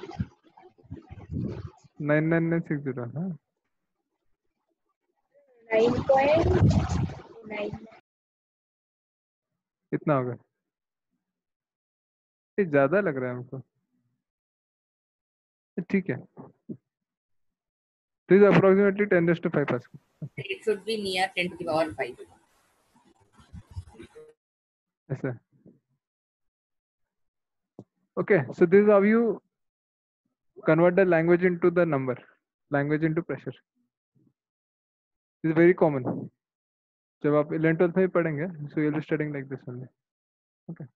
99960. हाँ.
9.9.
इतना होगा. ये ज्यादा लग रहा है हमको. ठीक है. This is approximately 10 raised to 5 Pascal.
It should be near 10 to the power 5.
ऐसा. Okay, so this is how you convert the language into the number, language into pressure. This is very common. जब आप 11th में पढ़ेंगे, so you'll be studying like this only. Okay.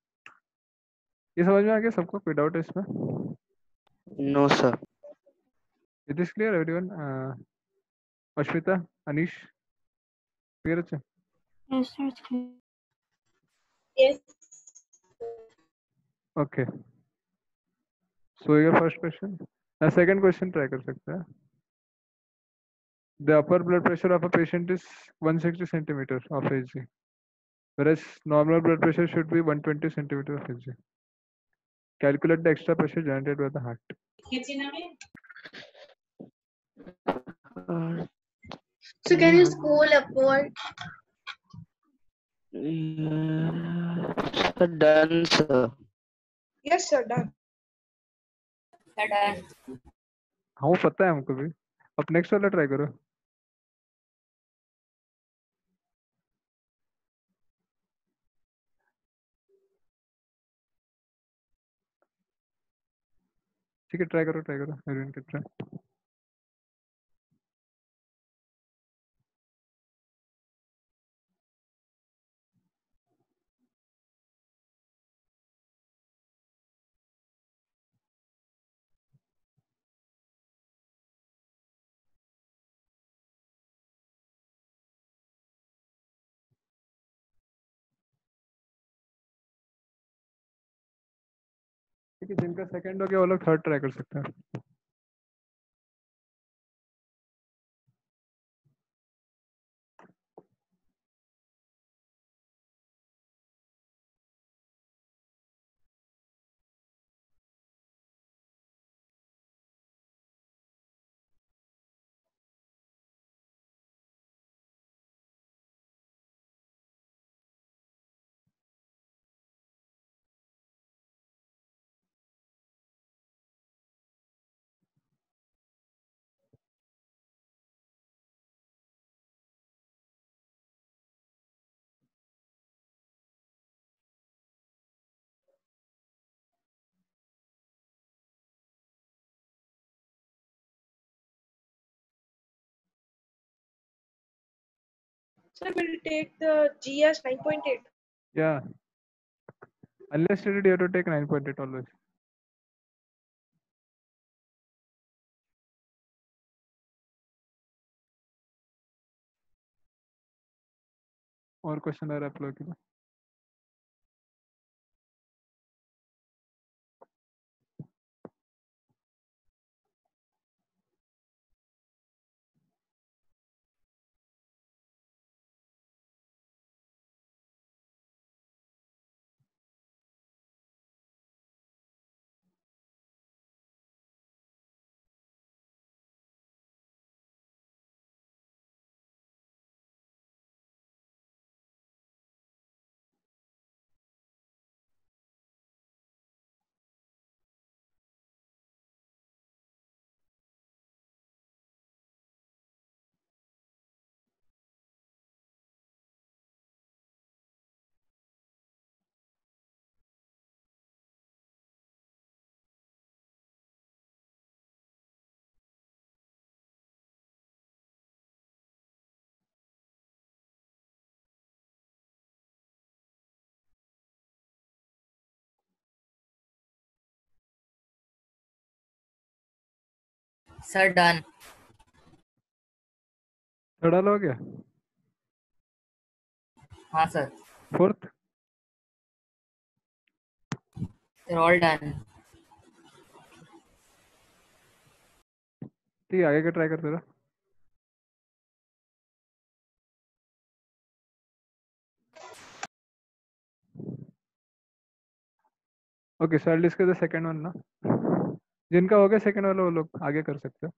ये समझ में आ गया सबको? कोई डाउट है इसमें?
No, sir.
It is clear, everyone. Ashmita, Anish, clear है?
Yes, sir, it's clear.
Yes.
Okay. So your first question. The second question try कर सकते हैं. The upper blood pressure of a patient is 160 centimeters of Hg, whereas normal blood pressure should be 120 centimeters of Hg. Calculate the extra pressure generated by the heart.
So can you scroll upward?
Sir, done, sir.
Yes, sir, done.
Sir, done.
हाँ वो पता है हमको भी. अब next वाला try करो. ठीक है, ट्राई करो एवरीवन के ट्राई. ठीक है, जिनका सेकंड हो गया वो लोग थर्ड ट्राई कर सकते हैं.
Sir, we'll take the GS 9.8.
Yeah. Unless stated, you have to take 9.8 always. और क्वेश्चन आ रहा है आप लोगों के लिए?
Sir, done.
थर्ड वाला हो गया?
हाँ sir.
Fourth?
They're all done.
ठीक है, आगे का ट्राई करते रहो. Okay, so I discuss the second one ना. जिनका हो गया सेकंड वाला वो लोग आगे कर सकते हैं.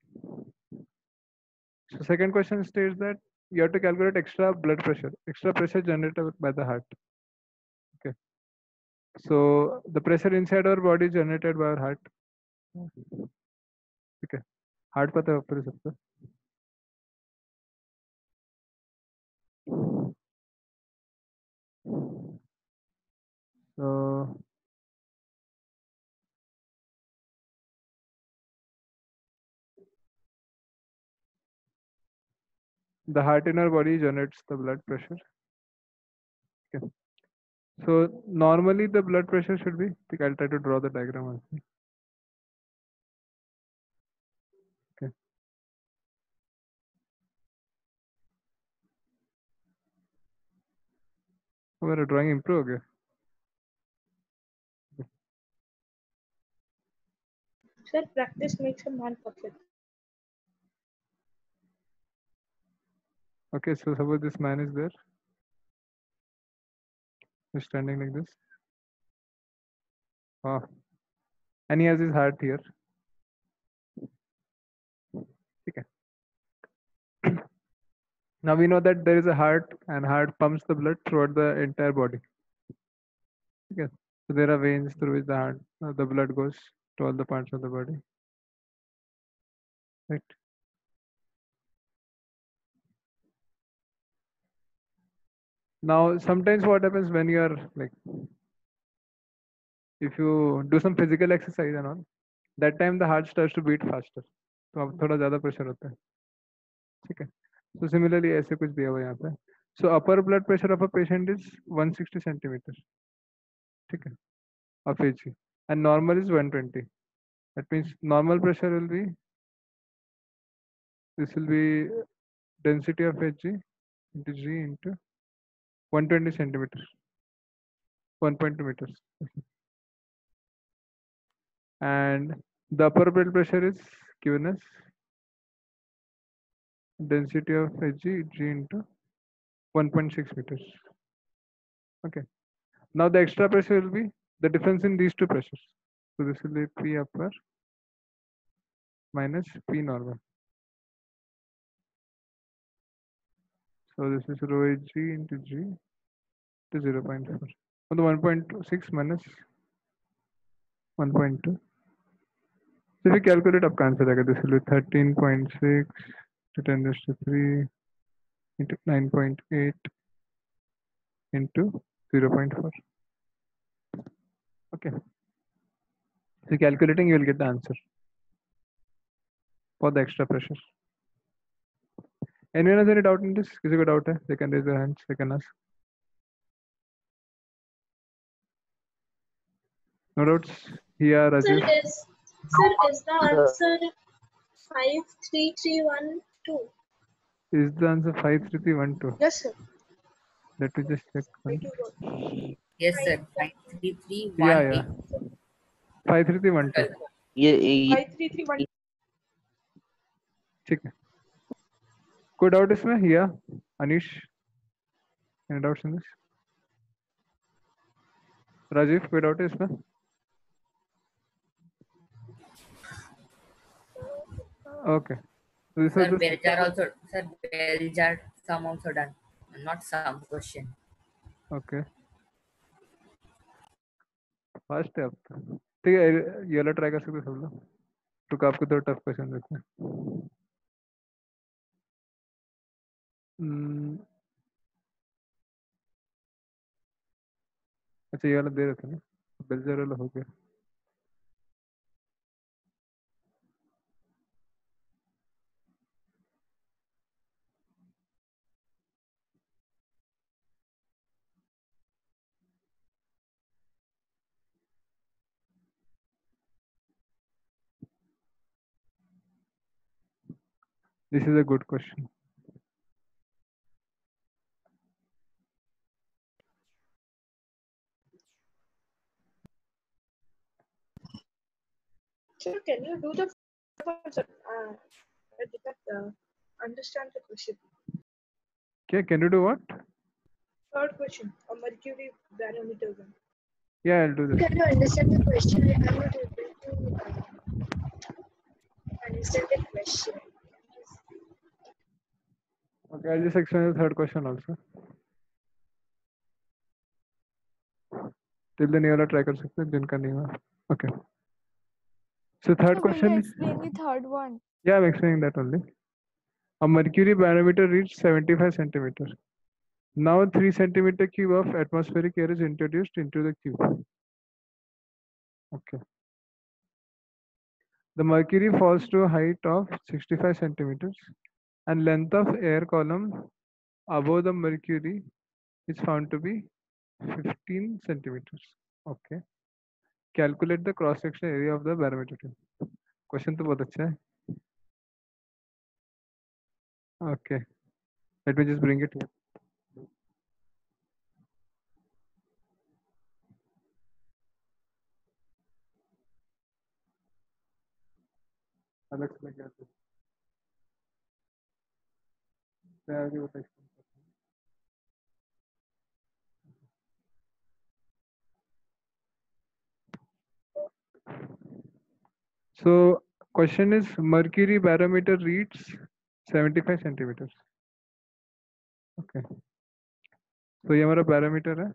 So second question states that you have to calculate extra blood pressure generated by the heart. Okay. So the pressure inside our body is generated by our heart. Okay. Heart पता है ऊपर सबको. So the heart in our body generates the blood pressure. Okay. So normally the blood pressure should be, I think I'll try to draw the diagram also. Okay. हमारा drawing improve हो गया.
Sir, practice makes a man perfect.
Okay, so suppose this man is there. He's standing like this. Ah. And he has his heart here. ठीक है. Now we know that there is a heart, and heart pumps the blood throughout the entire body. Okay. So there are veins through which the blood goes to all the parts of the body. Right. Now sometimes what happens when you are like, if you do some physical exercise and all, that time the heart starts to beat faster. तो अब थोड़ा ज़्यादा pressure होता है. ठीक है. So similarly ऐसे कुछ दिया हुआ है यहाँ पे. So upper blood pressure of a patient is 160 centimeters. ठीक है. Of Hg, and normal is 120. That means normal pressure will be, this will be density of Hg into G into 120 centimeters, 1.2 meters. And the upper blood pressure is given as density of Hg, G into 1.6 meters. Okay. Now the extra pressure will be the difference in these two pressures. So this will be P upper minus P normal. So this is rho Hg into G to 0.4. So the 1.6 minus 1.2. So if we calculate आपका answer आएगा, this will be 13.6 to 10 raised to 3 into 9.8 into 0.4. Okay. So calculating, you will get the answer for the extra pressure. Anyone has any doubt in this? किसी को doubt है? They can raise their hands. They can ask. No doubts? Here, Rajiv.
Sir, is the answer 53312?
Is the answer 53312?
Yes, sir.
Let me just check.
Yes, sir. 53318.
Yeah. 53312.
Yeah.
53312.
ठीक है. कोई doubt इसमें? Yeah, Anish. Any doubts in this? Rajiv, कोई doubt है इसमें? Okay. So this
Sir,
was
bells are also, sir, bells are some also done. Not some question.
Okay. Fast है अब. ठीक है, ये वाला ट्राई कर सकते सब लोग. तो आपको तो टफ क्वेश्चन देते हैं. अच्छा ये वाला दे रहे थे ना, बेल्जर वाला हो गया. This is a good question.
Sir, can you do the first one? I did not understand the question.
Okay, can you do what?
Third question, a mercury barometer one.
Yeah, I'll do this.
Can you understand the question? I'm not able to understand the question.
Okay, I'll just explain the third question also. Till then ये वाला try कर सकते हैं, जिनका नहीं हुआ. Okay. So third question.
Explain the third one.
Yeah, I'm explaining that only. A mercury barometer reached 75 centimeters. Now 3 centimeter cube of atmospheric air is introduced into the cube. Okay. The mercury falls to a height of 65 centimeters and length of air column above the mercury is found to be 15 centimeters. Okay. Calculate the cross-section area of the barometer tube. Question तो बहुत अच्छा है. Okay. Let me just bring it here. I'll explain it. There you go. So question is mercury barometer reads 75 centimeters. Okay, तो ये हमारा parameter है।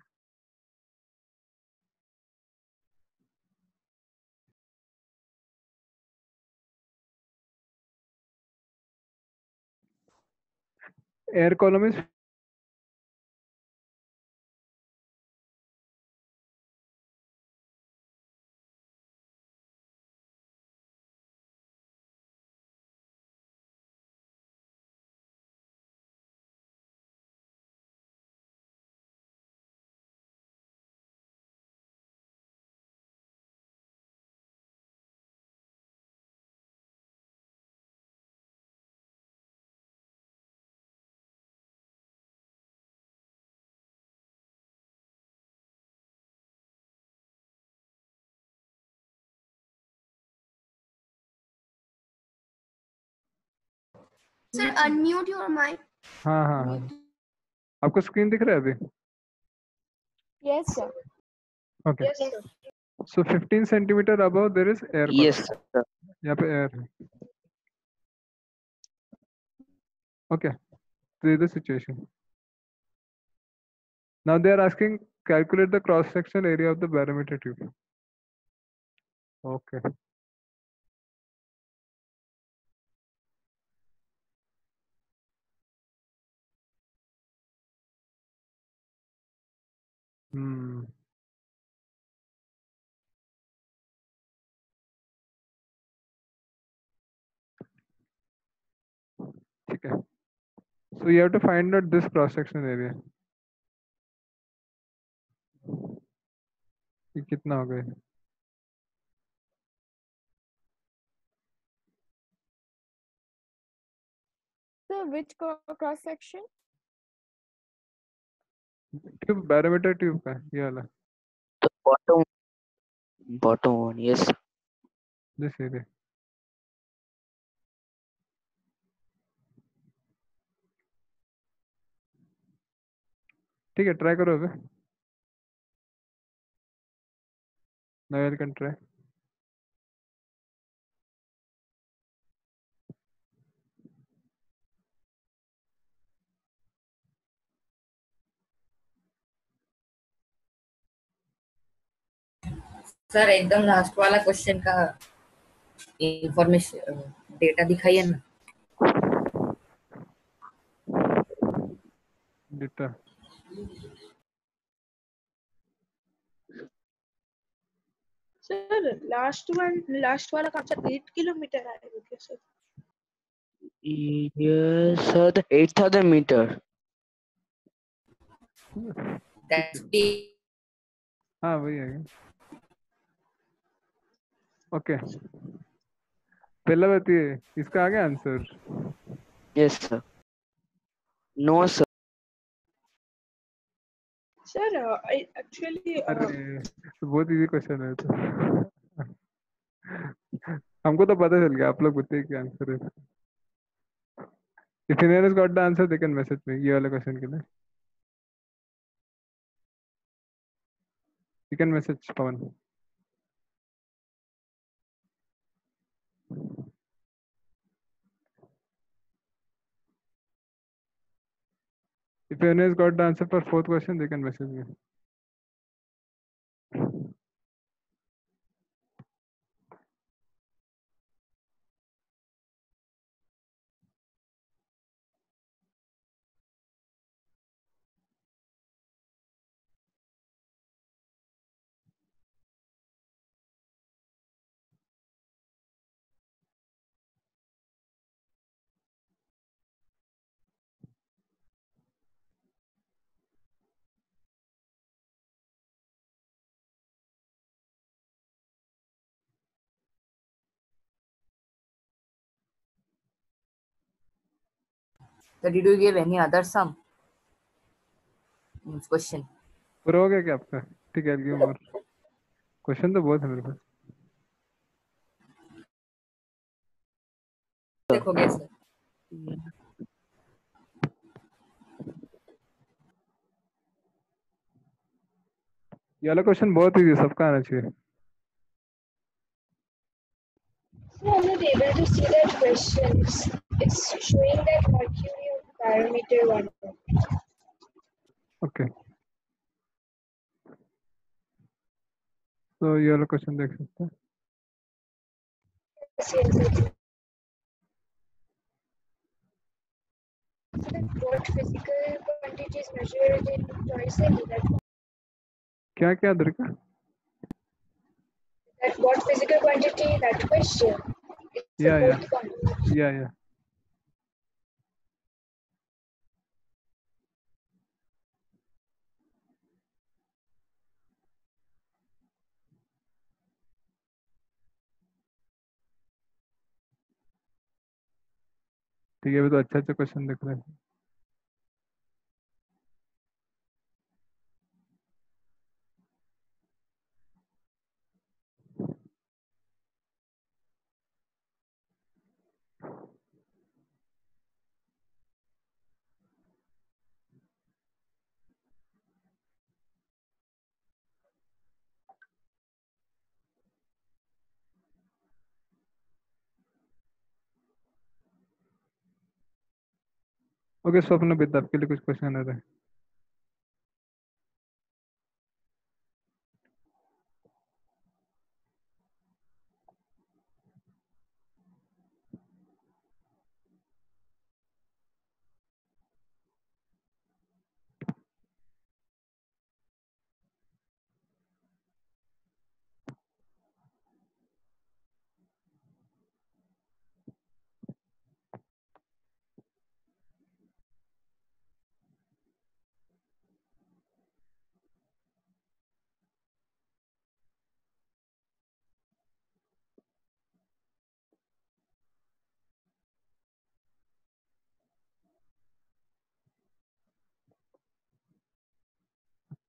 Air column is
Sir, unmute your mic.
हाँ हाँ हाँ, आपको स्क्रीन दिख रहा है अभी?
Yes, sir.
Okay,
Yes, sir.
So 15 centimetre above there is air
Yes, sir.
यहाँ पे एयर है। Okay, this is the situation. Now they are asking calculate the cross section area of the barometer tube. Okay. Hmm. Okay. So you have to find out this cross section area. ये कितना हो गया?
So which cross section?
Tube, barometer tube का ये वाला,
The bottom one. Yes.
This area. ठीक है, try करो अभी। Now you can try.
Sir एकदम लास्ट वाला क्वेश्चन का इंफॉर्मेशन डेटा दिखाइए ना।
डेटा
सर लास्ट वाला का आंसर 8 किलोमीटर आएगा क्या sir?
Yes, sir. The 8,000 meter.
That's the
हाँ वही है। ओके, पहला बताइए इसका आ गया answer?
Yes, sir. No, sir.
Sir actually
अरे तो बहुत इजी क्वेश्चन है तो। हमको तो पता चल गया, आप लोग बताइए क्या आंसर है। If anyone has got the answer, they can message me. ये वाले क्वेश्चन के लिए you can message Pawan. If anyone has got the answer for fourth question, they can message me.
So did you give any other sum in this question?
पूरा हो गया क्या आपका? ठीक है, give more. क्वेश्चन तो बहुत है मेरे पास।
देखोगे सर?
ये वाला क्वेश्चन बहुत इजी है, सबका आना चाहिए।
So I'm not able to see that question. It's showing that mercury
Parameter 1.
Okay. तो ये वाला क्वेश्चन देख सकते हैं.
Yes, yes, yes. What physical quantity is measured in twice a day?
क्या क्या द्रिका?
That what physical quantity? That question. It's
Yeah, yeah,
both quantity.
yeah. ठीक है, अभी तो अच्छा अच्छा क्वेश्चन दिख रहे हैं. ओके, स्वप्न बिद आपके लिए कुछ क्वेश्चन आ रहे हैं.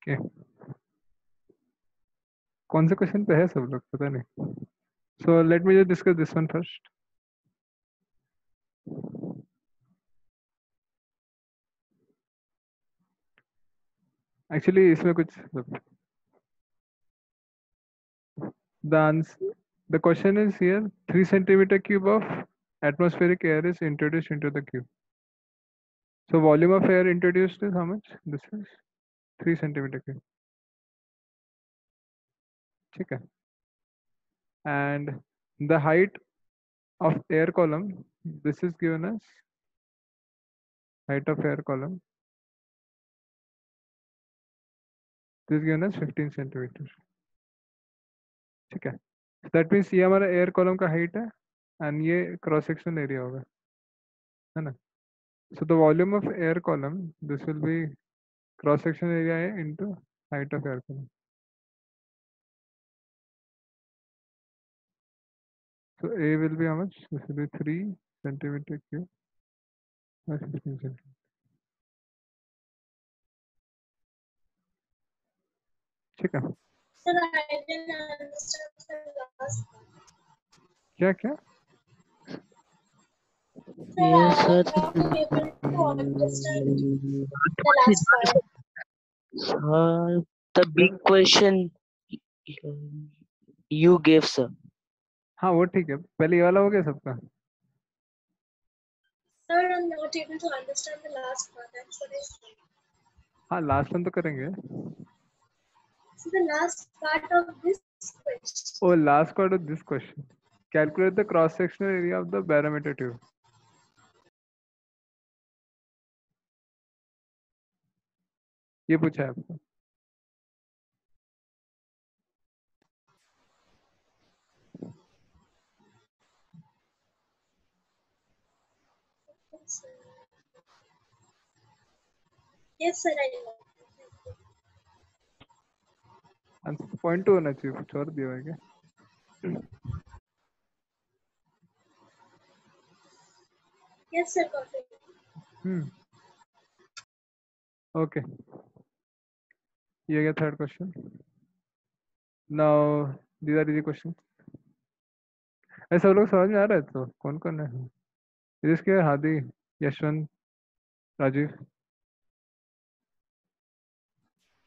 ओके, कौन से क्वेश्चन पे है सब लोग पता नहीं. So let me just discuss this one first. Actually इसमें कुछ the question is here 3 centimeter cube of atmospheric air is introduced into the cube. So volume of air introduced is how much? This is 3 centimeter cube. ठीक है. And the height of air column, this is given as height of air column, this is given as 15 centimeter. ठीक है. That means ये हमारा air column का height है and ये cross section area होगा, है ना. So the volume of air column, this will be cross section area into height of air column. So A will be how much? This will be 3 centimeter cube by 15 centimeter. ठीक है.
Sir, I didn't understand the last part.
क्या क्या?
Sir,
Yes,
I
sir.
was not able to understand the last part.
The big question you gave, sir.
हाँ वो ठीक है. पहले ये वाला हो गया सबका.
Sir, I'm not able to understand the last part. That's what I said.
हाँ लास्ट वन तो करेंगे.
So the last part of this question.
Oh, last part of this question. Calculate the cross sectional area of the barometer tube. ये पूछा है आपको.
Yes, sir, I know.
Answer point two होना चाहिए. कुछ और दिया है क्या?
Yes, sir, got it.
Okay. ये गया third question. Now these are easy questions. ऐसा लोग समझ में आ रहा है तो कौन कौन है? इसके Hadi, Yashwant, Rajiv.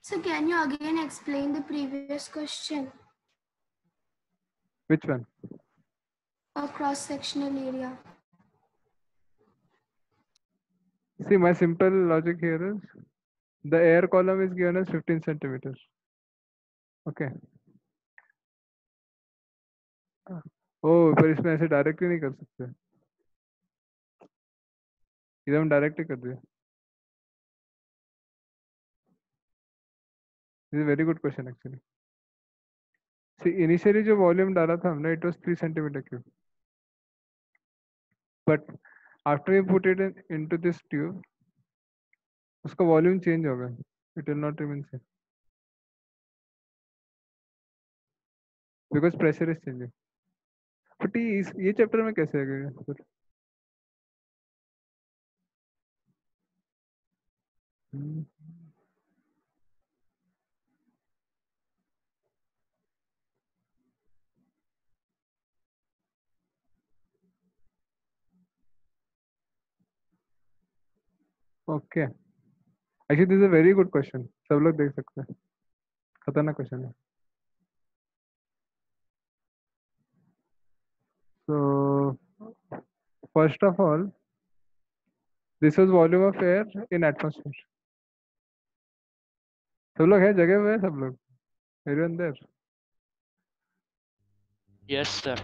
So can you again explain the previous question?
Which one?
A cross-sectional area.
See, my simple logic here is the air column is given as 15 centimeters. Okay. Oh, पर इसमें ऐसे डायरेक्टली नहीं कर सकते, इधर हम डायरेक्टली कर दिया. This is a very good question actually. See, initially जो volume डाला था हमने, it was 3 centimeter cube. But after we put it into this tube, उसका volume change होगा. It will not remain same because pressure is changing. But ये chapter में कैसे आएगा फिर? Okay. Actually, this is a very good question. सब लोग देख सकते हैं. खतरनाक क्वेश्चन है. So, first of all, this is volume of air in atmosphere. सब लोग है जगह में, सब लोग. Everyone there?
Yes, sir.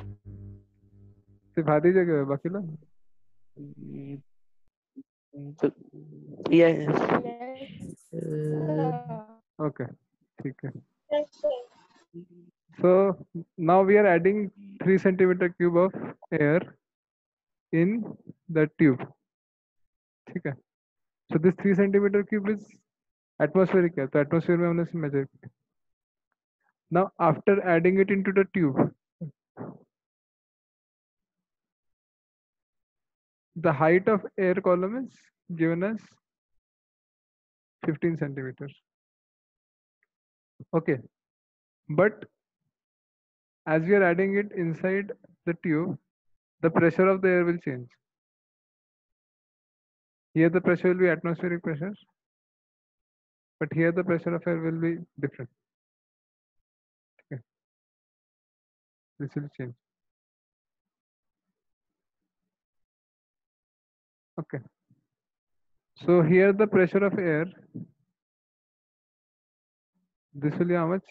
सिर्फ आधी जगह है, बाकी लोग.
Yes.
Okay, ठीक है. So now we are adding 3 centimeter cube of air in the tube. ठीक है. So this 3 centimeter cube is atmospheric air. तो atmosphere में हमने इसे measure किया. Now after adding it into the tube, the height of air column is given as 15 centimeters. Okay, but as we are adding it inside the tube, the pressure of the air will change. Here the pressure will be atmospheric pressure, but here the pressure of air will be different. Okay, this will change. Okay, so here the pressure of air, this will be how much?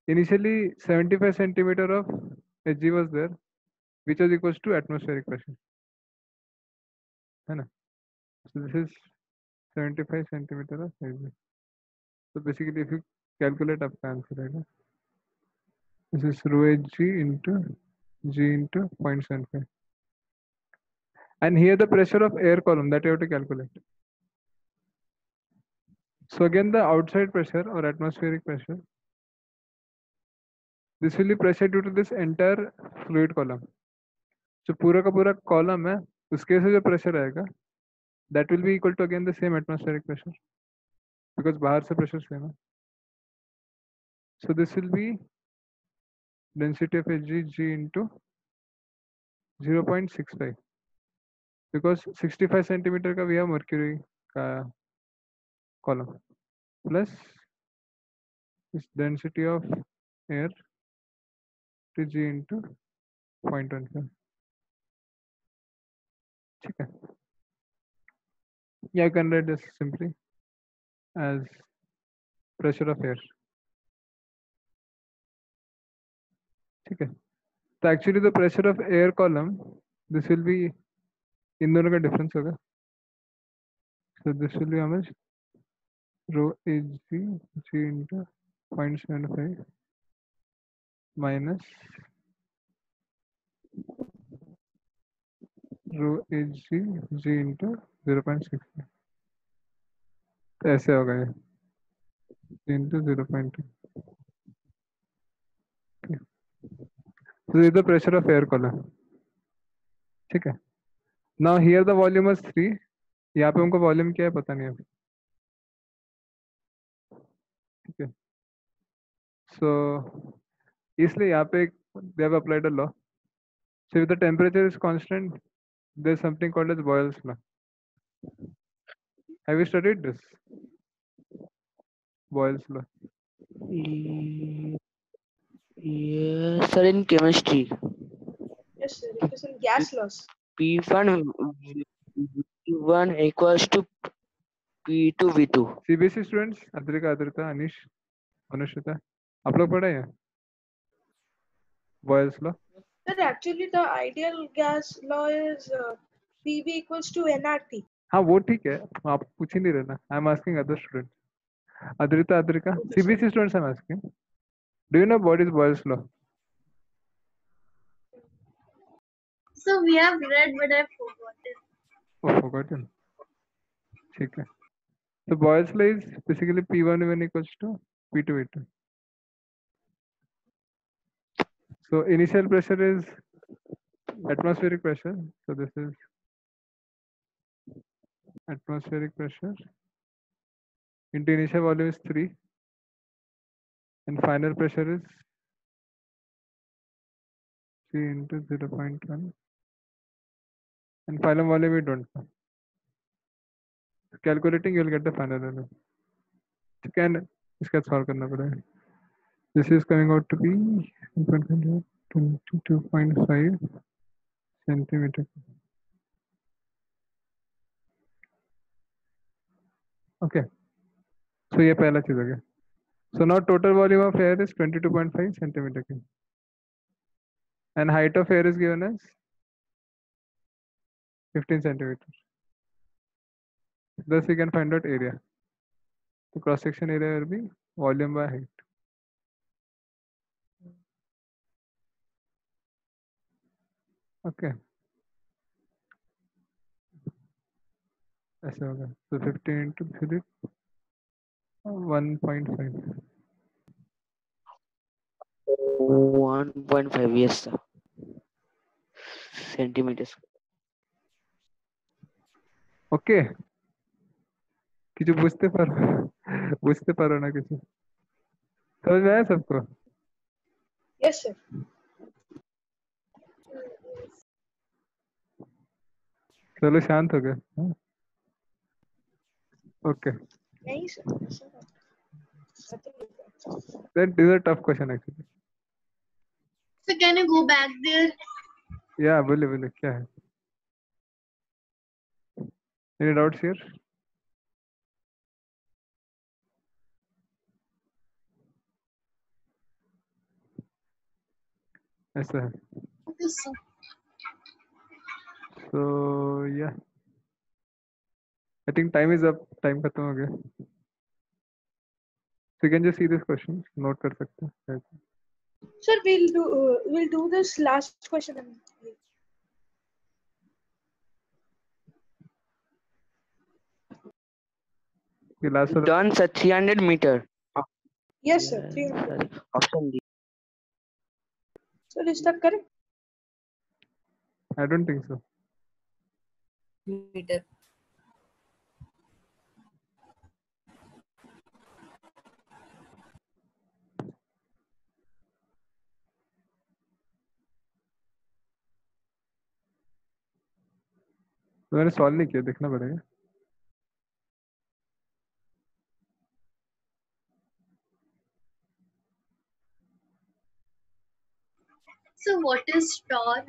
Initially 75 centimeter of Hg was there, which was equals to atmospheric pressure. So this is 75 centimeter of Hg. So basically if you calculate आपका answer आएगा, this is rho Hg into G into 0.75. And here the pressure of air column that you have to calculate. So again the outside pressure or atmospheric pressure, this will be pressure due to this entire fluid column. जो पूरा का पूरा column है, उसके से जो pressure आएगा, that will be equal to again the same atmospheric pressure because बाहर से pressure same है. So this will be density of Hg G into 0.65 because 65 centimeter का we have mercury का column plus this density of air to G into 0.15. ठीक है. Yeah, you can write this simply as pressure of air. ठीक है. So actually the pressure of air column, this will be इन दोनों का difference होगा. So this will be how much? Rho Hg G into 0.75 minus rho Hg G into 0.65. ऐसे होगा ये into 0.2. Okay. So this is the pressure of air column. ठीक है. Now here the volume is 3. यहाँ पे उनको volume क्या है पता नहीं है. ठीक है. So इसलिए यहाँ पे they have applied a law. So if the temperature is constant, there is something called as Boyle's law. Have you studied this? Boyle's law.
Yes, sir, in chemistry.
Yes, sir. It is in gas laws.
P1 P1 equals to P2 V2.
CBSE students Adrika Adrita Anish Anushthita आप लोग पढ़े हैं Boyle's law
Sir, actually the ideal gas law is PV equals to nRT.
हाँ वो ठीक है आप पूछ ही नहीं रहे ना I am asking other student Adrita Adrika CBSE students I am asking do you know what is Boyle's law
So we have read, but I forgot it.
Oh, forgotten. ठीक है so Boyle's law is basically P1 V1 equals to P2 V2 so initial pressure is atmospheric pressure so this is atmospheric pressure into initial volume is 3 and final pressure is 3 into 0.1 and final volume we don't know calculating you will get the final value you can इसका solve करना पड़ेगा this is coming out to be 22.5 centimeter okay so ये पहला चीज हो गया so now total volume of air is 22.5 centimeter cube and height of air is given as 15 centimeters thus we can find out area the cross section area will be volume by height okay ऐसे होगा so 15 into 3 1.5
1.5 yes sir. Centimeters.
Okay কিছু বুঝতে পারো না কিছু समझ में आया सबको
Yes, sir.
चलो शांत हो गए ओके
नहीं sir.
that is a tough question actually
So can you go back there?
yeah बोले क्या है any doubts here ऐसा है
Okay, sir.
so yeah I think time is up time खत्म हो गया so you can just see this question note कर सकते हैं
Sir, we'll do this last question.
ये last वाला
Done sir 300 meter.
Yes, sir. 300.
Sorry. Option D.
Sir, is that correct?
I don't think so
meter.
तो मैंने solve नहीं किया देखना पड़ेगा
So what is torr?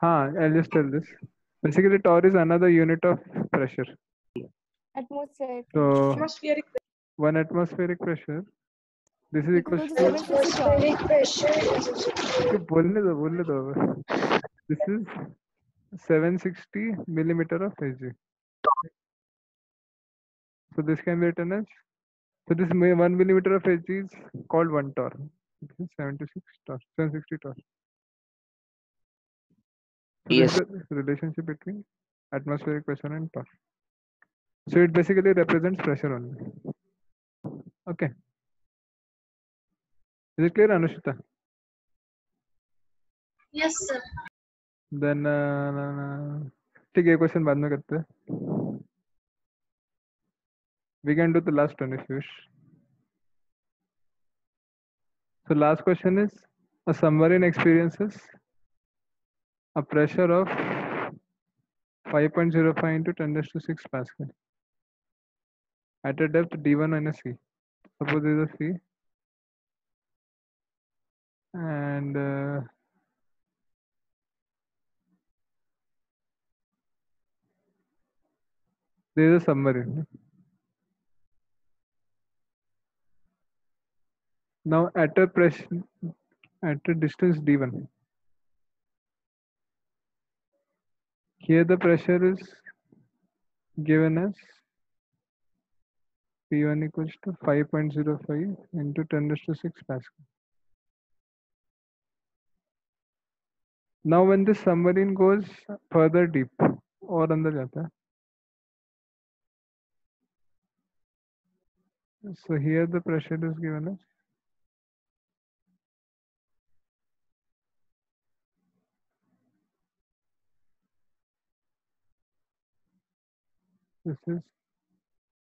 हाँ I'll just tell this basically torr is another unit of pressure
Atmospheric.
so
Atmospheric.
1 atmospheric pressure this is equals to
Atmospheric pressure is
बोलने दो this is 760 millimeter of Hg so this can be written as so this 1 millimeter of Hg is called 1 torr this is 760 torr so
Yes.
this is the relationship between atmospheric pressure and torr so it basically represents pressure only okay is it clear Anushita
Yes, sir.
then ठीक है question बाद में करते हैं we can do the last one if you wish so last question is a submarine experiences a pressure of 5.05 into 10⁶ Pascal at a depth d1 minus c suppose there is a c and There is a submarine. Now at a pressure, at a distance d1. Here the pressure is given as P1 equals to 5.05 into 10⁶ Pascal. Now when the submarine goes further deep और अंदर जाता है, so here the pressure is given as this is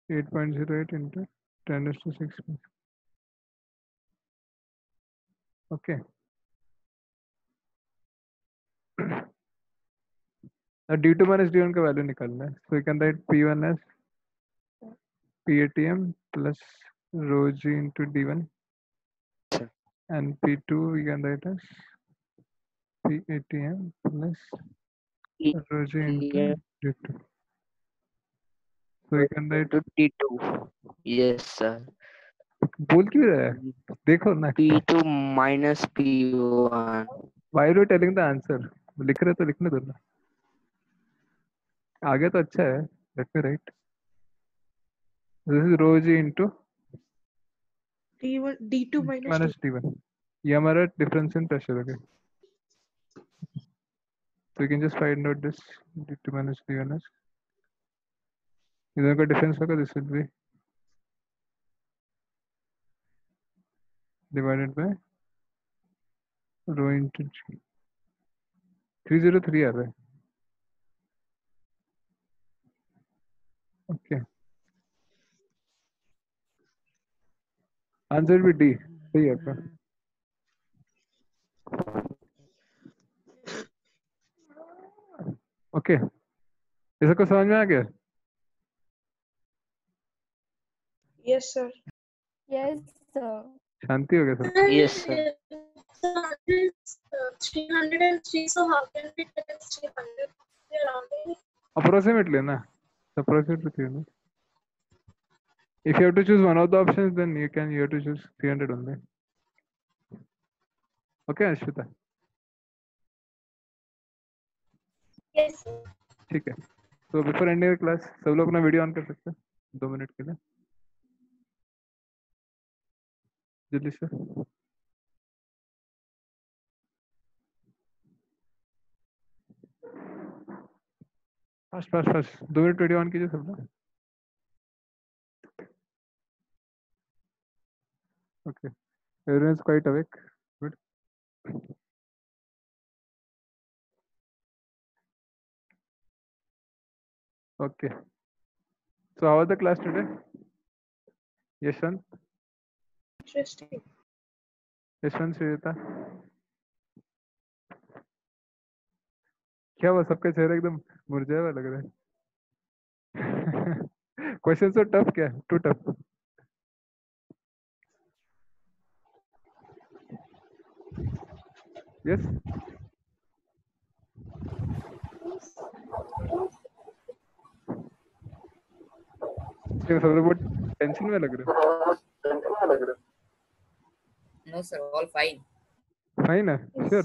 8.08 into 10⁶. Okay. Now d2 minus d1 का value निकालना है. So we can write P1 as PATM plus rho g into d1, and P2 we can write as PATM plus rho g into d2. So we can write
T2. Yes, sir.
बोल क्यों रहा है? देखो ना.
P2 minus P1.
Why are you telling the answer? लिख रहे तो लिखने दो ना. आगे तो अच्छा है. Let me write. This is rho g into
D1, D2 minus
d1. ये हमारा difference in pressure है. So you can just find out this d2 minus d1 is. इधर का difference होगा. This will be divided by rho into g. 303 आ रहा है. Okay. Answer will be D. सही है आपका. Okay. इसे को समझ में आ गया?
Yes, sir.
Yes, sir.
शांति हो गया सब.
Yes, sir.
303, so how can we get 300?
Approximately ना. Approximately 300. If you have to choose one of the options, then you have to choose 300 only. Okay, Ashwita.
Yes, sir.
ठीक है. So before ending the class, सब लोग अपना video on कर सकते हैं 2 minute के लिए. जल्दी से. फास्ट 2 मिनट वीडियो ऑन कीजिए सब लोग. Okay. Everyone is quite awake. Good. Okay. So how was the class today? Yashwant?
Interesting.
Yashwant Shrita, क्या हुआ? सबका चेहरा एकदम मुरझाया हुआ लग रहा है. क्वेश्चन तो टफ क्या? To tough. यस. सब लोग बहुत टेंशन में लग रहे हो.
No, sir, all fine.
Fine है. श्योर.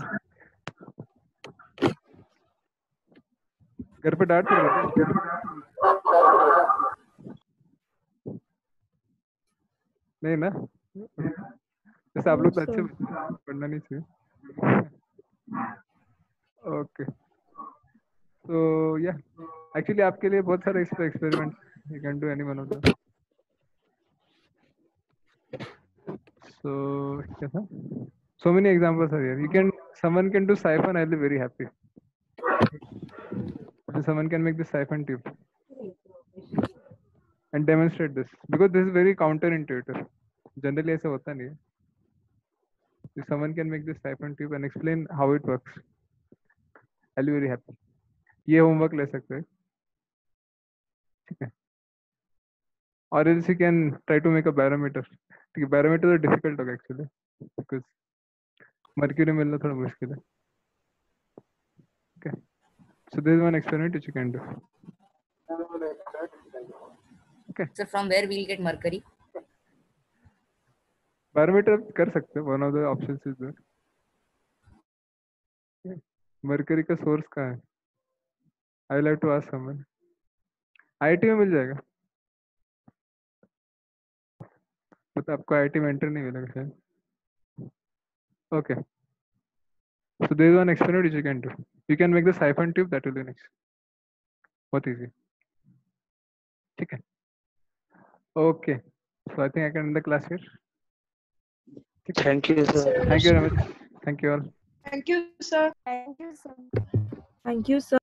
घर पे डांट पड़ रहा है. नहीं ना. जैसे आप लोग तो अच्छे बच्चे हैं, पढ़ना नहीं चाहिए. ओके. तो या एक्चुअली आपके लिए बहुत सारे experiment you can do any one of them. So क्या था? So many examples are here. Someone can do siphon. I'll be very happy. So someone can make this siphon tube and demonstrate this, because this is very counterintuitive. Generally ऐसा होता नहीं है. If someone can make this siphon tube and explain how it works, I'll be very happy. ये homework ले सकते हैं. ठीक है. Or else you can try to make a barometer. ठीक है. Barometer तो difficult होगा actually, because mercury मिलना थोड़ा मुश्किल है. Okay. So this is one experiment which you can do. Okay.
So from where we'll get mercury?
Barometer कर सकते हैं. One of the options is there. Mercury का source कहाँ है? I will have to ask someone. IIT में मिल जाएगा. तो आपको IIT में enter नहीं मिलेगा शायद. Okay. So there is one experiment which you can do. You can make the siphon tube. That will be next. What easy. ठीक है. Okay. So I think I can end the class here.
Thank you, sir.
Thank you very much. Thank you all.
Thank you, sir.
Thank you, sir.
Thank you, sir.